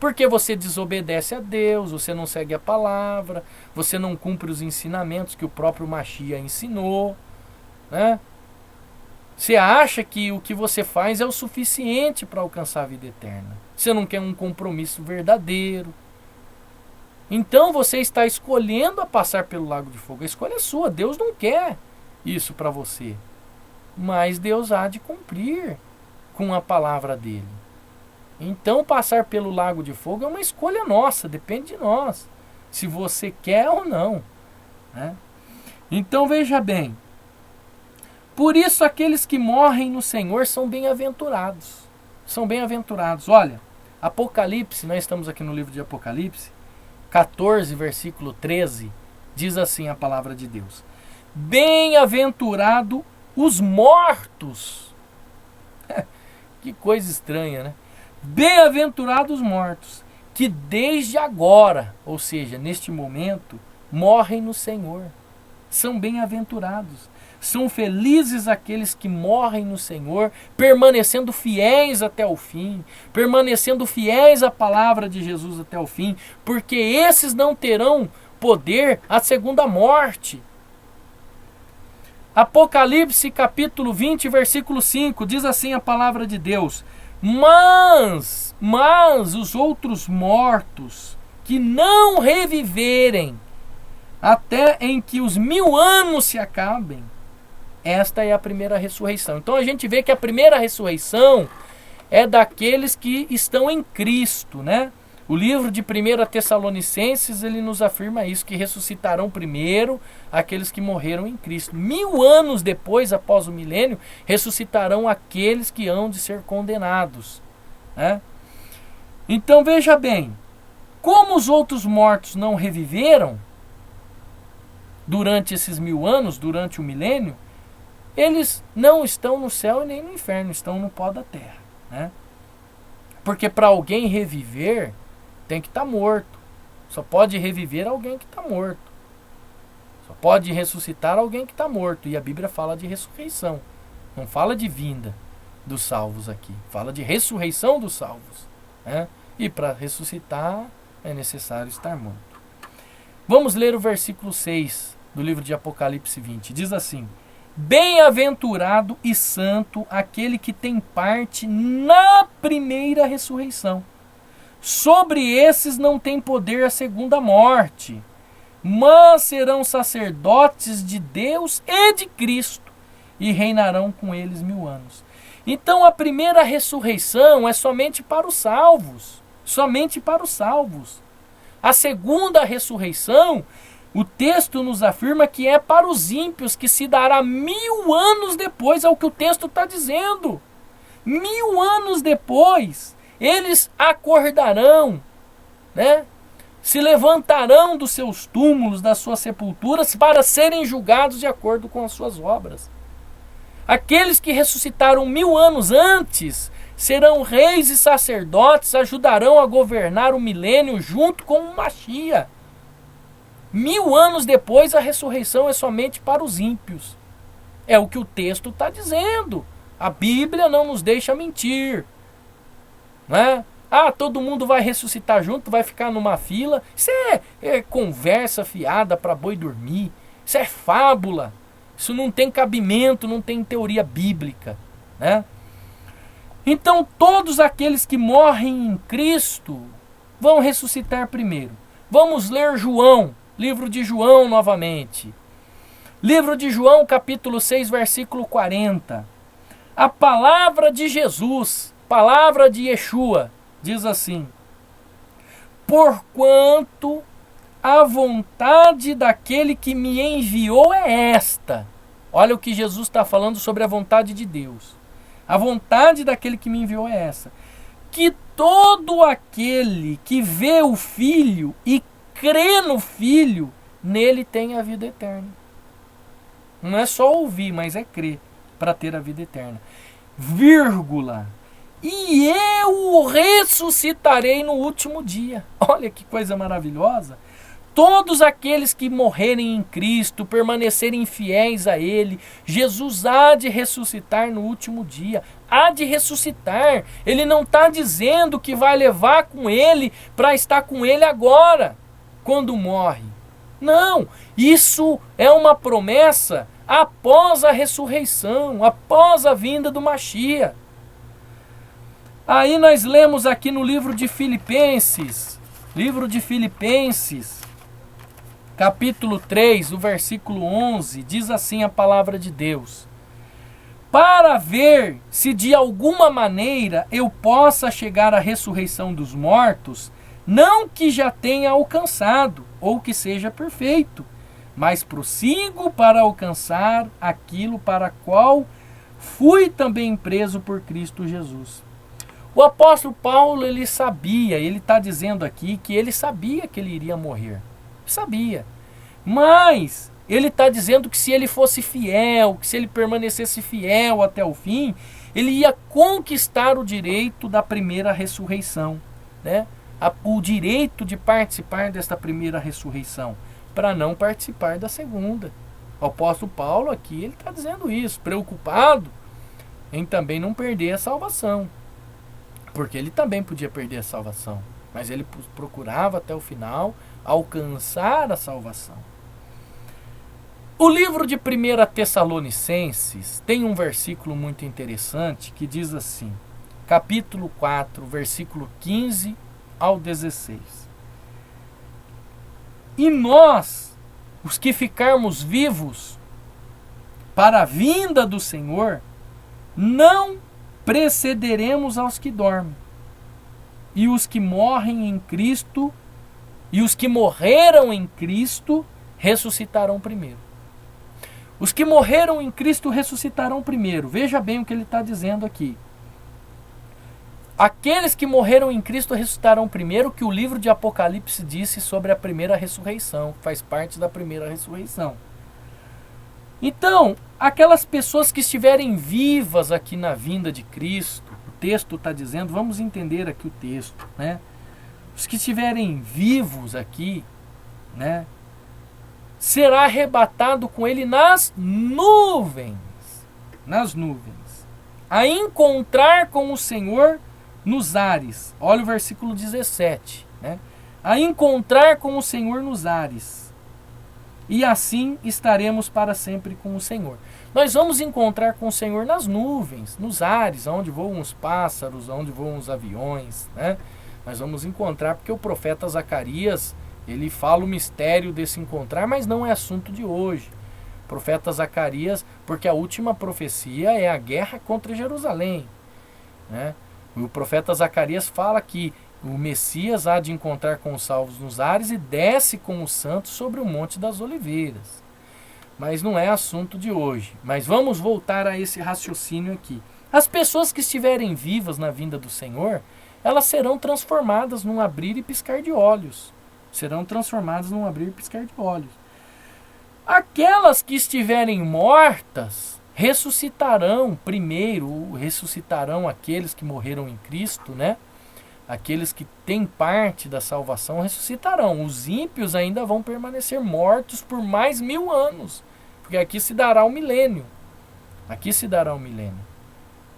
Porque você desobedece a Deus, você não segue a palavra, você não cumpre os ensinamentos que o próprio Mashiach ensinou, né? Você acha que o que você faz é o suficiente para alcançar a vida eterna. Você não quer um compromisso verdadeiro. Então você está escolhendo a passar pelo lago de fogo. A escolha é sua. Deus não quer isso para você. Mas Deus há de cumprir com a palavra dele. Então passar pelo lago de fogo é uma escolha nossa. Depende de nós. Se você quer ou não, né? Então veja bem. Por isso aqueles que morrem no Senhor são bem-aventurados. São bem-aventurados. Olha, Apocalipse, nós estamos aqui no livro de Apocalipse, 14, versículo 13, diz assim a palavra de Deus: bem-aventurado os mortos. Que coisa estranha, né? Bem-aventurados os mortos, que desde agora, ou seja, neste momento, morrem no Senhor. São bem-aventurados. São felizes aqueles que morrem no Senhor, permanecendo fiéis até o fim, permanecendo fiéis à palavra de Jesus até o fim, porque esses não terão poder à segunda morte. Apocalipse capítulo 20, versículo 5, diz assim a palavra de Deus: Mas os outros mortos que não reviverem até em que os 1000 anos se acabem, esta é a primeira ressurreição. Então a gente vê que a primeira ressurreição é daqueles que estão em Cristo, né? O livro de 1 Tessalonicenses, ele nos afirma isso, que ressuscitarão primeiro aqueles que morreram em Cristo. 1000 anos depois, após o milênio, ressuscitarão aqueles que hão de ser condenados, né? Então veja bem, como os outros mortos não reviveram durante esses 1000 anos, durante o milênio, eles não estão no céu e nem no inferno, estão no pó da terra, né? Porque para alguém reviver, tem que estar morto. Só pode reviver alguém que está morto. Só pode ressuscitar alguém que está morto. E a Bíblia fala de ressurreição. Não fala de vinda dos salvos aqui. Fala de ressurreição dos salvos, né? E para ressuscitar é necessário estar morto. Vamos ler o versículo 6 do livro de Apocalipse 20. Diz assim: bem-aventurado e santo aquele que tem parte na primeira ressurreição. Sobre esses não tem poder a segunda morte, mas serão sacerdotes de Deus e de Cristo, e reinarão com eles 1000 anos. Então a primeira ressurreição é somente para os salvos. Somente para os salvos. A segunda ressurreição, o texto nos afirma que é para os ímpios, que se dará 1000 anos depois, é o que o texto está dizendo. 1000 anos depois, eles acordarão, né? Se levantarão dos seus túmulos, das suas sepulturas, para serem julgados de acordo com as suas obras. Aqueles que ressuscitaram 1000 anos antes serão reis e sacerdotes, ajudarão a governar o milênio junto com o Mashiach. 1000 anos depois, a ressurreição é somente para os ímpios. É o que o texto está dizendo. A Bíblia não nos deixa mentir. Não é? Ah, todo mundo vai ressuscitar junto, vai ficar numa fila. Isso é conversa fiada para boi dormir. Isso é fábula. Isso não tem cabimento, não tem teoria bíblica, né? Então todos aqueles que morrem em Cristo vão ressuscitar primeiro. Vamos ler João, livro de João novamente. Livro de João, capítulo 6, versículo 40. A palavra de Jesus, palavra de Yeshua, diz assim: porquanto a vontade daquele que me enviou é esta. Olha o que Jesus está falando sobre a vontade de Deus. A vontade daquele que me enviou é essa: que todo aquele que vê o Filho e crê no Filho nele tem a vida eterna. Não é só ouvir, mas é crer para ter a vida eterna. Vírgula. E eu o ressuscitarei no último dia. Olha que coisa maravilhosa. Todos aqueles que morrerem em Cristo, permanecerem fiéis a Ele, Jesus há de ressuscitar no último dia. Há de ressuscitar. Ele não está dizendo que vai levar com Ele para estar com Ele agora, quando morre. Não, isso é uma promessa após a ressurreição, após a vinda do Mashiach. Aí nós lemos aqui no livro de Filipenses, capítulo 3, o versículo 11, diz assim a palavra de Deus: para ver se de alguma maneira eu possa chegar à ressurreição dos mortos, não que já tenha alcançado, ou que seja perfeito, mas prossigo para alcançar aquilo para qual fui também preso por Cristo Jesus. O apóstolo Paulo, ele sabia, ele está dizendo aqui que ele sabia que ele iria morrer. Sabia. Mas ele está dizendo que se ele fosse fiel, que se ele permanecesse fiel até o fim, ele ia conquistar o direito da primeira ressurreição, né? O direito de participar desta primeira ressurreição, para não participar da segunda. O apóstolo Paulo aqui, ele está dizendo isso, preocupado em também não perder a salvação. Porque ele também podia perder a salvação, mas ele procurava até o final alcançar a salvação. O livro de 1 Tessalonicenses tem um versículo muito interessante que diz assim, capítulo 4, versículo 15 ao 16. E nós, os que ficarmos vivos para a vinda do Senhor, não precederemos aos que dormem. E os que morrem em Cristo, e os que morreram em Cristo, ressuscitarão primeiro. Os que morreram em Cristo ressuscitarão primeiro. Veja bem o que ele está dizendo aqui. Aqueles que morreram em Cristo ressuscitarão primeiro, que o livro de Apocalipse disse sobre a primeira ressurreição, faz parte da primeira ressurreição. Então, aquelas pessoas que estiverem vivas aqui na vinda de Cristo, o texto está dizendo, vamos entender aqui o texto, né? Os que estiverem vivos aqui, né, será arrebatado com ele nas nuvens, a encontrar com o Senhor nos ares. Olha o versículo 17, né? A encontrar com o Senhor nos ares. E assim estaremos para sempre com o Senhor. Nós vamos encontrar com o Senhor nas nuvens, nos ares, onde voam os pássaros, onde voam os aviões, né? Nós vamos encontrar, porque o profeta Zacarias, ele fala o mistério desse encontrar, mas não é assunto de hoje. O profeta Zacarias, porque a última profecia é a guerra contra Jerusalém, né? O profeta Zacarias fala que o Messias há de encontrar com os salvos nos ares e desce com os santos sobre o Monte das Oliveiras. Mas não é assunto de hoje. Mas vamos voltar a esse raciocínio aqui. As pessoas que estiverem vivas na vinda do Senhor, elas serão transformadas num abrir e piscar de olhos. Aquelas que estiverem mortas ressuscitarão primeiro, ressuscitarão aqueles que morreram em Cristo, né? Aqueles que têm parte da salvação ressuscitarão. Os ímpios ainda vão permanecer mortos por mais 1000 anos. Porque aqui se dará o milênio.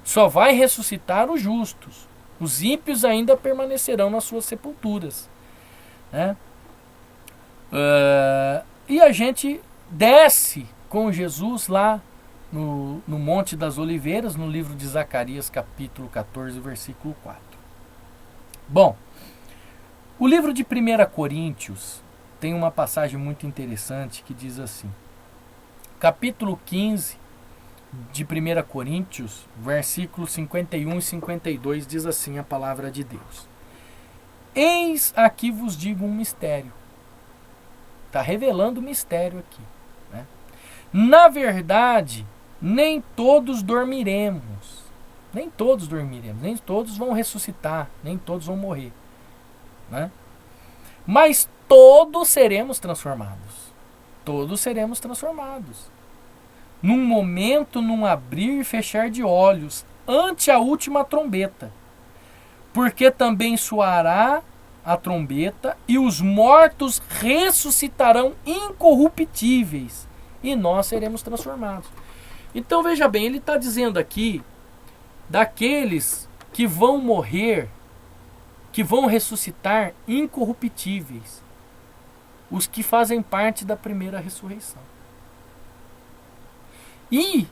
Só vai ressuscitar os justos. Os ímpios ainda permanecerão nas suas sepulturas, né? E a gente desce com Jesus lá no Monte das Oliveiras, no livro de Zacarias, capítulo 14, versículo 4. Bom, o livro de 1 Coríntios tem uma passagem muito interessante que diz assim, capítulo 15 de 1 Coríntios, versículos 51 e 52, diz assim a palavra de Deus. Eis aqui vos digo um mistério. Está revelando o mistério aqui, né? Na verdade, nem todos dormiremos, nem todos vão ressuscitar, nem todos vão morrer, né? Mas todos seremos transformados. todos seremos transformados. Num momento, num abrir e fechar de olhos, ante a última trombeta. Porque também soará a trombeta e os mortos ressuscitarão incorruptíveis e nós seremos transformados. Então veja bem, ele está dizendo aqui daqueles que vão morrer, que vão ressuscitar incorruptíveis, os que fazem parte da primeira ressurreição. E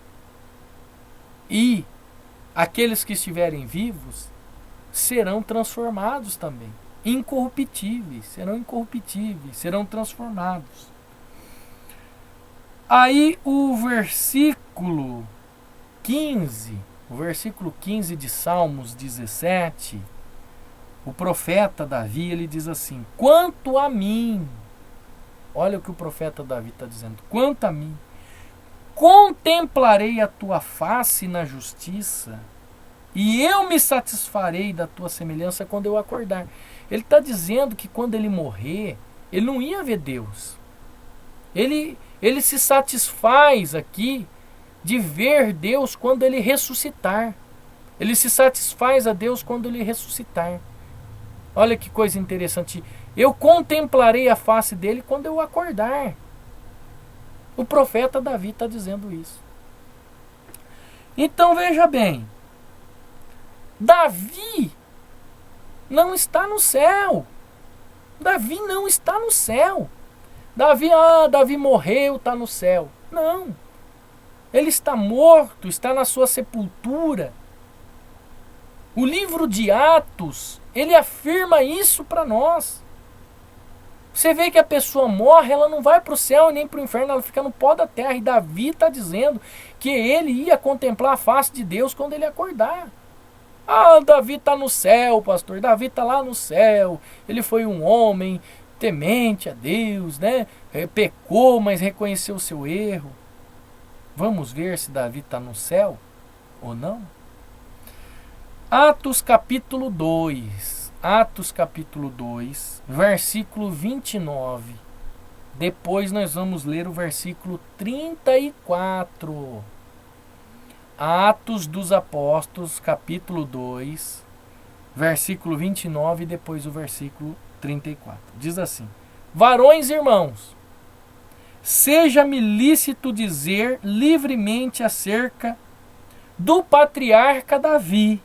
aqueles que estiverem vivos serão transformados também, incorruptíveis, serão transformados. Aí o versículo 15 de Salmos 17, o profeta Davi, ele diz assim: quanto a mim, olha o que o profeta Davi está dizendo, quanto a mim, contemplarei a tua face na justiça, e eu me satisfarei da tua semelhança quando eu acordar. Ele está dizendo que quando ele morrer, ele não ia ver Deus. Ele se satisfaz aqui de ver Deus quando ele ressuscitar. Ele se satisfaz a Deus quando ele ressuscitar. Olha que coisa interessante. Eu contemplarei a face dele quando eu acordar. O profeta Davi está dizendo isso. Então veja bem. Davi não está no céu. Davi não está no céu. Davi morreu, está no céu. Não. Ele está morto, está na sua sepultura. O livro de Atos, ele afirma isso para nós. Você vê que a pessoa morre, ela não vai para o céu nem para o inferno, ela fica no pó da terra. E Davi está dizendo que ele ia contemplar a face de Deus quando ele acordar. Davi está no céu, pastor. Davi está lá no céu. Ele foi um homem temente a Deus, né? Pecou, mas reconheceu o seu erro. Vamos ver se Davi está no céu ou não? Atos capítulo 2. Atos capítulo 2, versículo 29. Depois nós vamos ler o versículo 34. Atos dos Apóstolos, capítulo 2, versículo 29 e depois o versículo 34. Diz assim: varões irmãos, seja-me lícito dizer livremente acerca do patriarca Davi,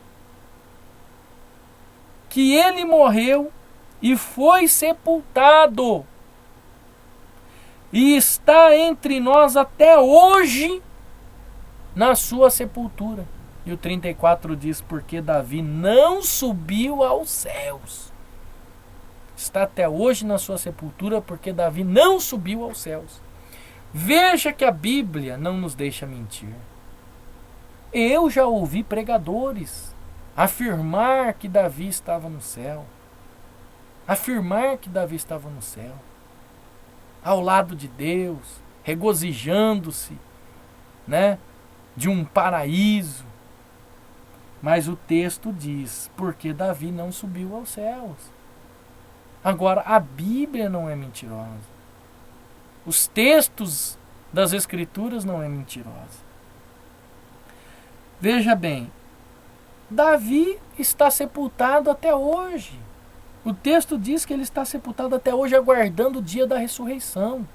que ele morreu e foi sepultado, e está entre nós até hoje na sua sepultura. E o 34 diz: porque Davi não subiu aos céus. Está até hoje na sua sepultura porque Davi não subiu aos céus. Veja que a Bíblia não nos deixa mentir. Eu já ouvi pregadores afirmar que Davi estava no céu. Afirmar que Davi estava no céu, ao lado de Deus, regozijando-se, né, de um paraíso. Mas o texto diz: porque Davi não subiu aos céus. Agora, a Bíblia não é mentirosa. Os textos das Escrituras não é mentirosa. Veja bem, Davi está sepultado até hoje. O texto diz que ele está sepultado até hoje, aguardando o dia da ressurreição.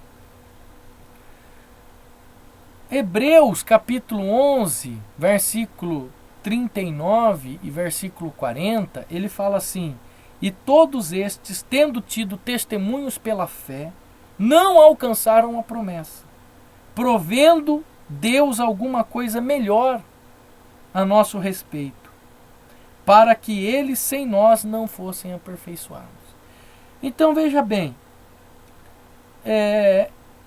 Hebreus capítulo 11, versículo 39 e versículo 40, ele fala assim: e todos estes, tendo tido testemunhos pela fé, não alcançaram a promessa, provendo Deus alguma coisa melhor a nosso respeito, para que eles sem nós não fossem aperfeiçoados. Então veja bem,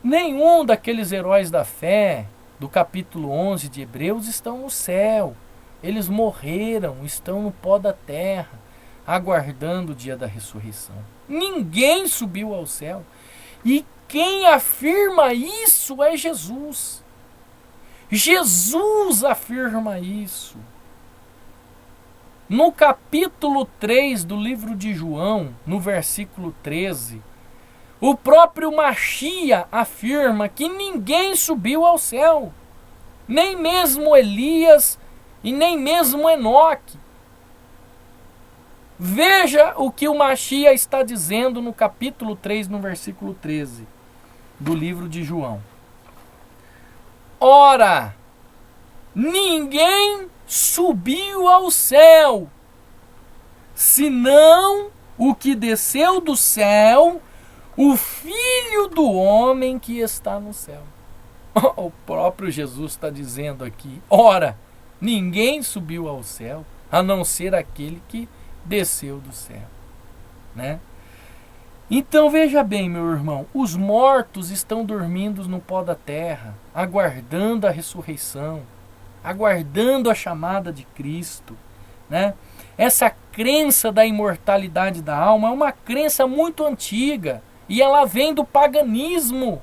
nenhum daqueles heróis da fé do capítulo 11 de Hebreus estão no céu. Eles morreram, estão no pó da terra, aguardando o dia da ressurreição. Ninguém subiu ao céu. E quem afirma isso é Jesus. Jesus afirma isso. No capítulo 3 do livro de João, no versículo 13, O próprio Machia afirma que ninguém subiu ao céu, nem mesmo Elias e nem mesmo Enoque. Veja o que o Machia está dizendo no capítulo 3, no versículo 13 do livro de João. Ora, ninguém subiu ao céu, senão o que desceu do céu, o Filho do Homem que está no céu. O próprio Jesus está dizendo aqui, ora, ninguém subiu ao céu, a não ser aquele que desceu do céu, né? Então veja bem, meu irmão, os mortos estão dormindo no pó da terra, aguardando a ressurreição, aguardando a chamada de Cristo, né? Essa crença da imortalidade da alma é uma crença muito antiga e ela vem do paganismo.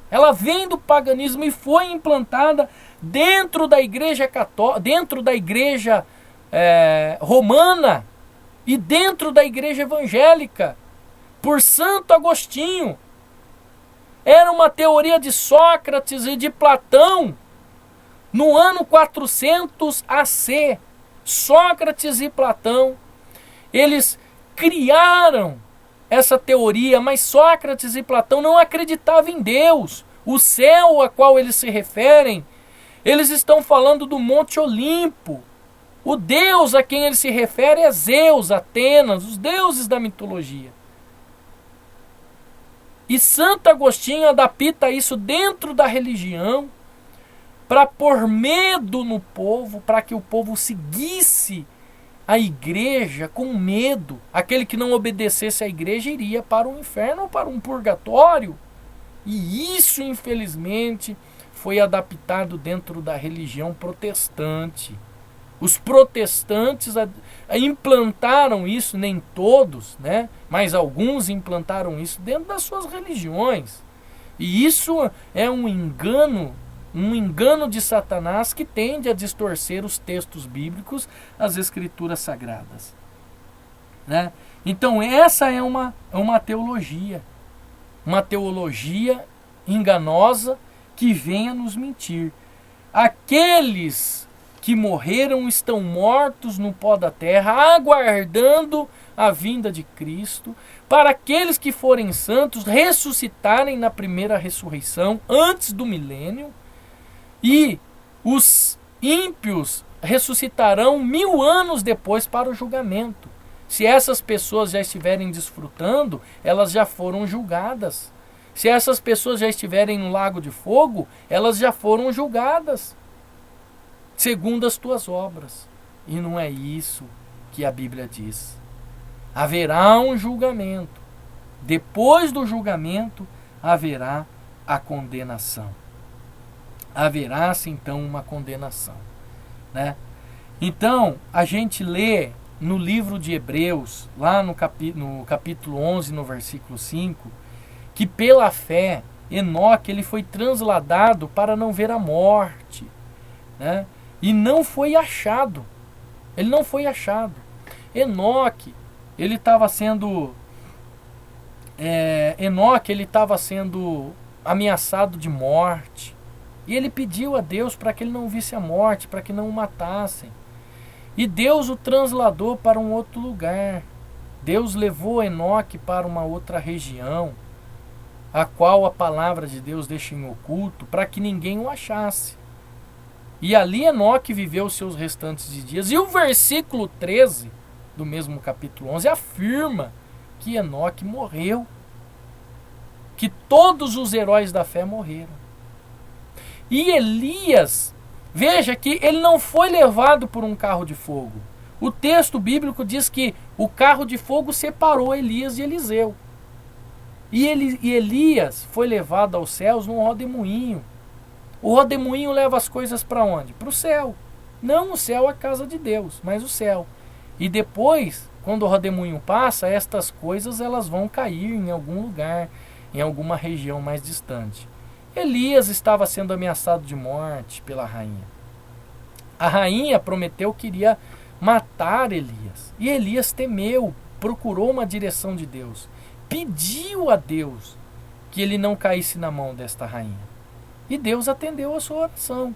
Ela vem do paganismo e foi implantada dentro da igreja católica, dentro da igreja romana e dentro da igreja evangélica, por Santo Agostinho. Era uma teoria de Sócrates e de Platão no ano 400 AC. Sócrates e Platão, eles criaram essa teoria, mas Sócrates e Platão não acreditavam em Deus. O céu a qual eles se referem, eles estão falando do Monte Olimpo. O Deus a quem ele se refere é Zeus, Atenas, os deuses da mitologia. E Santo Agostinho adapta isso dentro da religião para pôr medo no povo, para que o povo seguisse a igreja com medo. Aquele que não obedecesse à igreja iria para o inferno ou para um purgatório. E isso, infelizmente, foi adaptado dentro da religião protestante. Os protestantes implantaram isso, nem todos, né? Mas alguns implantaram isso dentro das suas religiões. E isso é um engano de Satanás que tende a distorcer os textos bíblicos, as escrituras sagradas, né? Então essa é uma teologia enganosa que vem a nos mentir. Aqueles que morreram estão mortos no pó da terra, aguardando a vinda de Cristo, para aqueles que forem santos ressuscitarem na primeira ressurreição, antes do milênio, e os ímpios ressuscitarão 1000 anos depois para o julgamento. Se essas pessoas já estiverem desfrutando, elas já foram julgadas. Se essas pessoas já estiverem no lago de fogo, elas já foram julgadas, segundo as tuas obras. E não é isso que a Bíblia diz. Haverá um julgamento. Depois do julgamento, haverá a condenação. Haverá-se então uma condenação, né? Então, a gente lê no livro de Hebreus, lá no capítulo 11, no versículo 5, que pela fé, Enoque ele foi transladado para não ver a morte, né? E não foi achado. Ele não foi achado. Enoque, ele estava sendo ameaçado de morte. E ele pediu a Deus para que ele não visse a morte, para que não o matassem. E Deus o transladou para um outro lugar. Deus levou Enoque para uma outra região, a qual a palavra de Deus deixa em oculto, para que ninguém o achasse. E ali Enoque viveu os seus restantes de dias. E o versículo 13 do mesmo capítulo 11 afirma que Enoque morreu. Que todos os heróis da fé morreram. E Elias, veja que ele não foi levado por um carro de fogo. O texto bíblico diz que o carro de fogo separou Elias de Eliseu. E Elias foi levado aos céus num rodemoinho. O rodemoinho leva as coisas para onde? Para o céu. Não o céu, a casa de Deus, mas o céu. E depois, quando o rodemoinho passa, estas coisas elas vão cair em algum lugar, em alguma região mais distante. Elias estava sendo ameaçado de morte pela rainha. A rainha prometeu que iria matar Elias. E Elias temeu, procurou uma direção de Deus. pediu a Deus que ele não caísse na mão desta rainha. E Deus atendeu a sua oração.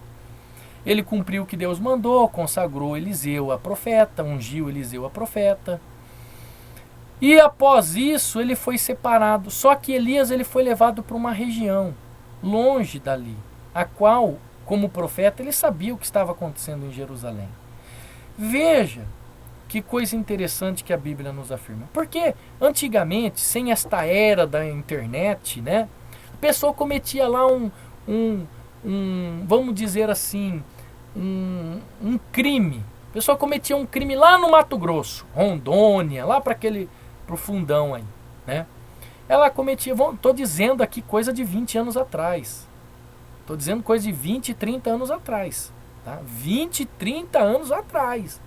Ele cumpriu o que Deus mandou, consagrou Eliseu a profeta, ungiu Eliseu a profeta. E após isso ele foi separado. Só que Elias ele foi levado para uma região longe dali, a qual, como profeta, ele sabia o que estava acontecendo em Jerusalém. Veja que coisa interessante que a Bíblia nos afirma. Porque antigamente, sem esta era da internet, né, a pessoa cometia lá vamos dizer assim, um crime. A pessoa cometia um crime lá no Mato Grosso, Rondônia, lá para pro fundão aí, né? Ela cometia, estou dizendo aqui coisa de 20 anos atrás. Estou dizendo coisa de 20, 30 anos atrás. Tá? 20, 30 anos atrás.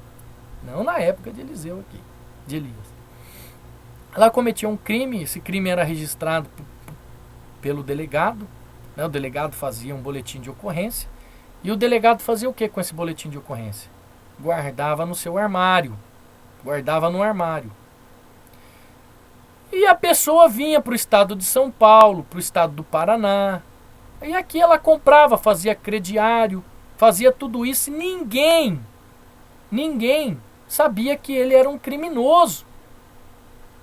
Não na época de Eliseu aqui, de Elias. Ela cometia um crime, esse crime era registrado pelo delegado, né? O delegado fazia um boletim de ocorrência. E o delegado fazia o que com esse boletim de ocorrência? Guardava no seu armário. Guardava no armário. E a pessoa vinha para o estado de São Paulo, para o estado do Paraná. E aqui ela comprava, fazia crediário, fazia tudo isso e ninguém sabia que ele era um criminoso.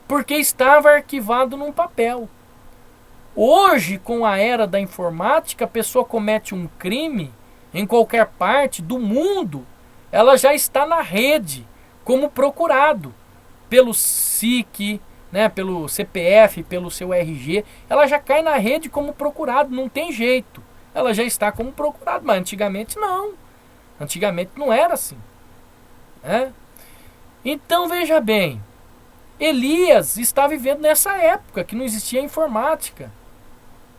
Porque estava arquivado num papel. Hoje, com a era da informática, a pessoa comete um crime em qualquer parte do mundo, ela já está na rede como procurado pelo SIC, né, pelo CPF, pelo seu RG, ela já cai na rede como procurado, não tem jeito. Ela já está como procurado, mas antigamente não. Antigamente não era assim. Né? Então veja bem, Elias está vivendo nessa época que não existia informática.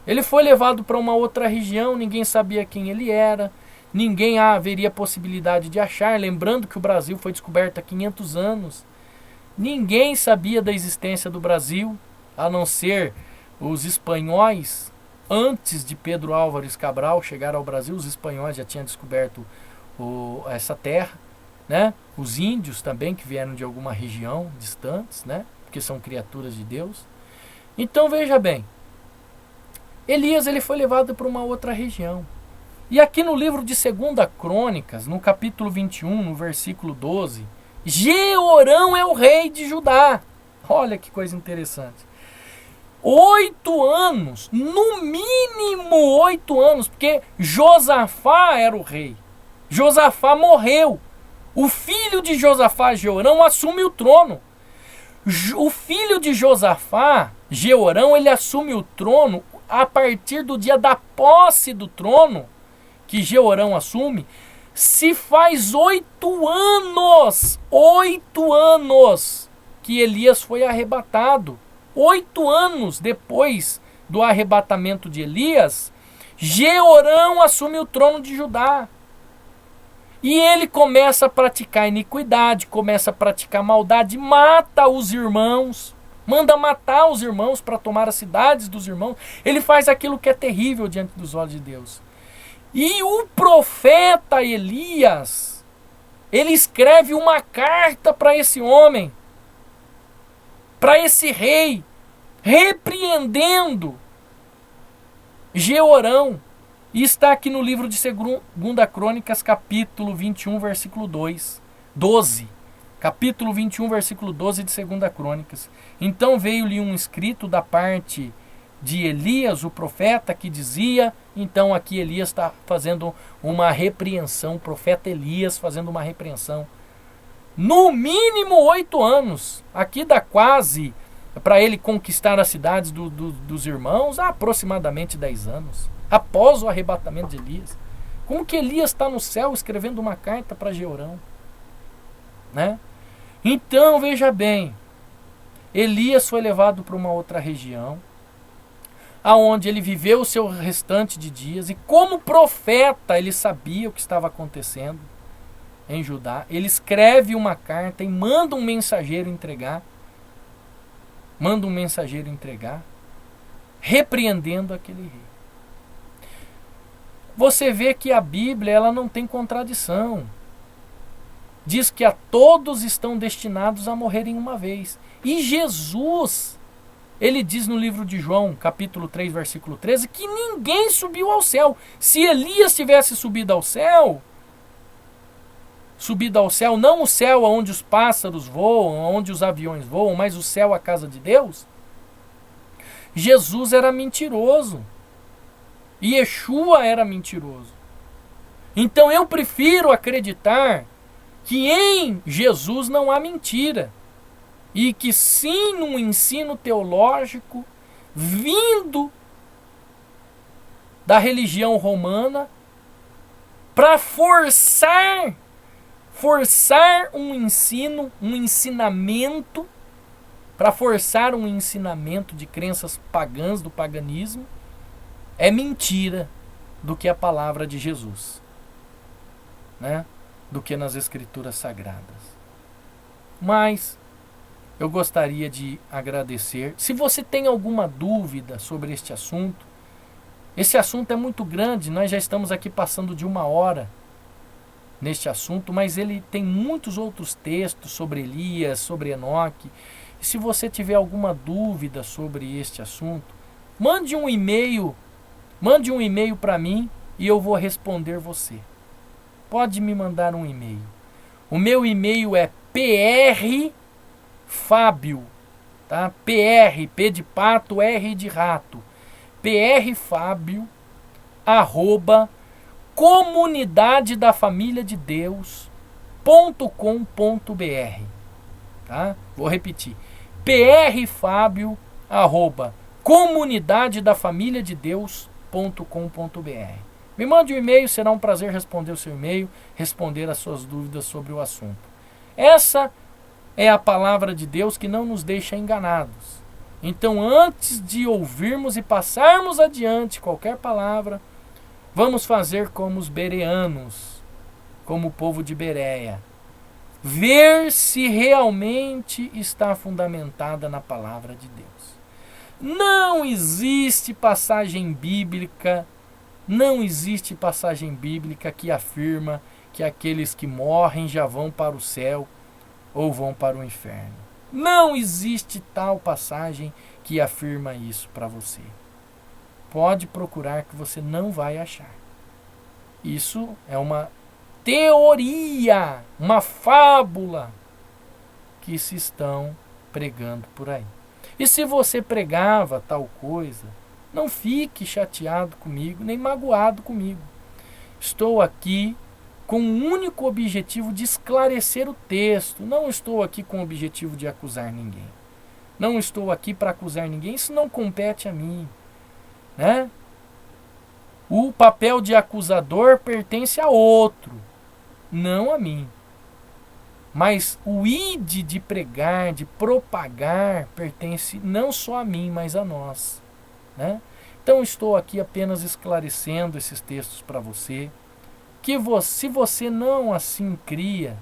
Ele foi levado para uma outra região, ninguém sabia quem ele era, ninguém haveria possibilidade de achar, lembrando que o Brasil foi descoberto há 500 anos. Ninguém sabia da existência do Brasil, a não ser os espanhóis. Antes de Pedro Álvares Cabral chegar ao Brasil, os espanhóis já tinham descoberto essa terra, né? Os índios também, que vieram de alguma região distantes, né? Porque são criaturas de Deus. Então veja bem, Elias ele foi levado para uma outra região. E aqui no livro de 2 Crônicas, no capítulo 21, no versículo 12, Jeorão é o rei de Judá. Olha que coisa interessante. 8 anos, no mínimo 8 anos, porque Josafá era o rei. Josafá morreu. O filho de Josafá, Jeorão, assume o trono. O filho de Josafá, Jeorão, ele assume o trono a partir do dia da posse do trono, que Jeorão assume. Se faz 8 anos, 8 anos que Elias foi arrebatado. 8 anos depois do arrebatamento de Elias, Jeorão assume o trono de Judá. E ele começa a praticar iniquidade, começa a praticar maldade, mata os irmãos, manda matar os irmãos para tomar as cidades dos irmãos. Ele faz aquilo que é terrível diante dos olhos de Deus. E o profeta Elias, ele escreve uma carta para esse homem, para esse rei, repreendendo Jeorão. E está aqui no livro de 2 Crônicas, capítulo 21, versículo 12. Capítulo 21, versículo 12 de 2 Crônicas. Então veio-lhe um escrito da parte de Elias, o profeta, que dizia... Então aqui Elias está fazendo uma repreensão, o profeta Elias fazendo uma repreensão. No mínimo 8 anos. Aqui dá quase, para ele conquistar as cidades dos irmãos, aproximadamente 10 anos. Após o arrebatamento de Elias. Como que Elias está no céu escrevendo uma carta para Jeorão? Né? Então veja bem, Elias foi levado para uma outra região, aonde ele viveu o seu restante de dias, e como profeta ele sabia o que estava acontecendo em Judá. Ele escreve uma carta e manda um mensageiro entregar, repreendendo aquele rei. Você vê que a Bíblia ela não tem contradição. Diz que a todos estão destinados a morrerem uma vez. E Jesus Ele diz no livro de João, capítulo 3, versículo 13, que ninguém subiu ao céu. Se Elias tivesse subido ao céu, não o céu onde os pássaros voam, onde os aviões voam, mas o céu, a casa de Deus, Jesus era mentiroso. E Yeshua era mentiroso. Então eu prefiro acreditar que em Jesus não há mentira. E que sim, num ensino teológico vindo da religião romana para forçar um ensinamento, para forçar um ensinamento de crenças pagãs do paganismo, é mentira do que a palavra de Jesus, né? Do que nas escrituras sagradas. Mas eu gostaria de agradecer. Se você tem alguma dúvida sobre este assunto, esse assunto é muito grande, nós já estamos aqui passando de 1 hora neste assunto, mas ele tem muitos outros textos sobre Elias, sobre Enoque. E se você tiver alguma dúvida sobre este assunto, mande um e-mail para mim e eu vou responder você. Pode me mandar um e-mail. O meu e-mail é prfábio, tá? PR, P de pato, R de rato. prfábio, @comunidade da família de Deus.com.br, tá? Vou repetir. prfábio, @comunidade da família de Deus.com.br. Me mande um e-mail, será um prazer responder o seu e-mail, responder as suas dúvidas sobre o assunto. Essa é a palavra de Deus que não nos deixa enganados. Então, antes de ouvirmos e passarmos adiante qualquer palavra, vamos fazer como os bereanos, como o povo de Bereia. Ver se realmente está fundamentada na palavra de Deus. Não existe passagem bíblica que afirma que aqueles que morrem já vão para o céu ou vão para o inferno. Não existe tal passagem que afirma isso para você. Pode procurar que você não vai achar. Isso é uma teoria, uma fábula que se estão pregando por aí. E se você pregava tal coisa, não fique chateado comigo, nem magoado comigo. Estou aqui com o único objetivo de esclarecer o texto. Não estou aqui com o objetivo de acusar ninguém. Não estou aqui para acusar ninguém. Isso não compete a mim, né? O papel de acusador pertence a outro, não a mim. Mas o ide de pregar, de propagar, pertence não só a mim, mas a nós, né? Então estou aqui apenas esclarecendo esses textos para você. Se você não assim cria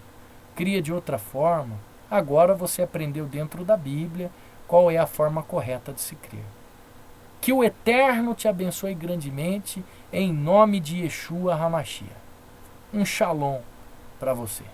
de outra forma, agora você aprendeu dentro da Bíblia qual é a forma correta de se crer. Que o Eterno te abençoe grandemente, em nome de Yeshua HaMashiach. Um shalom para você.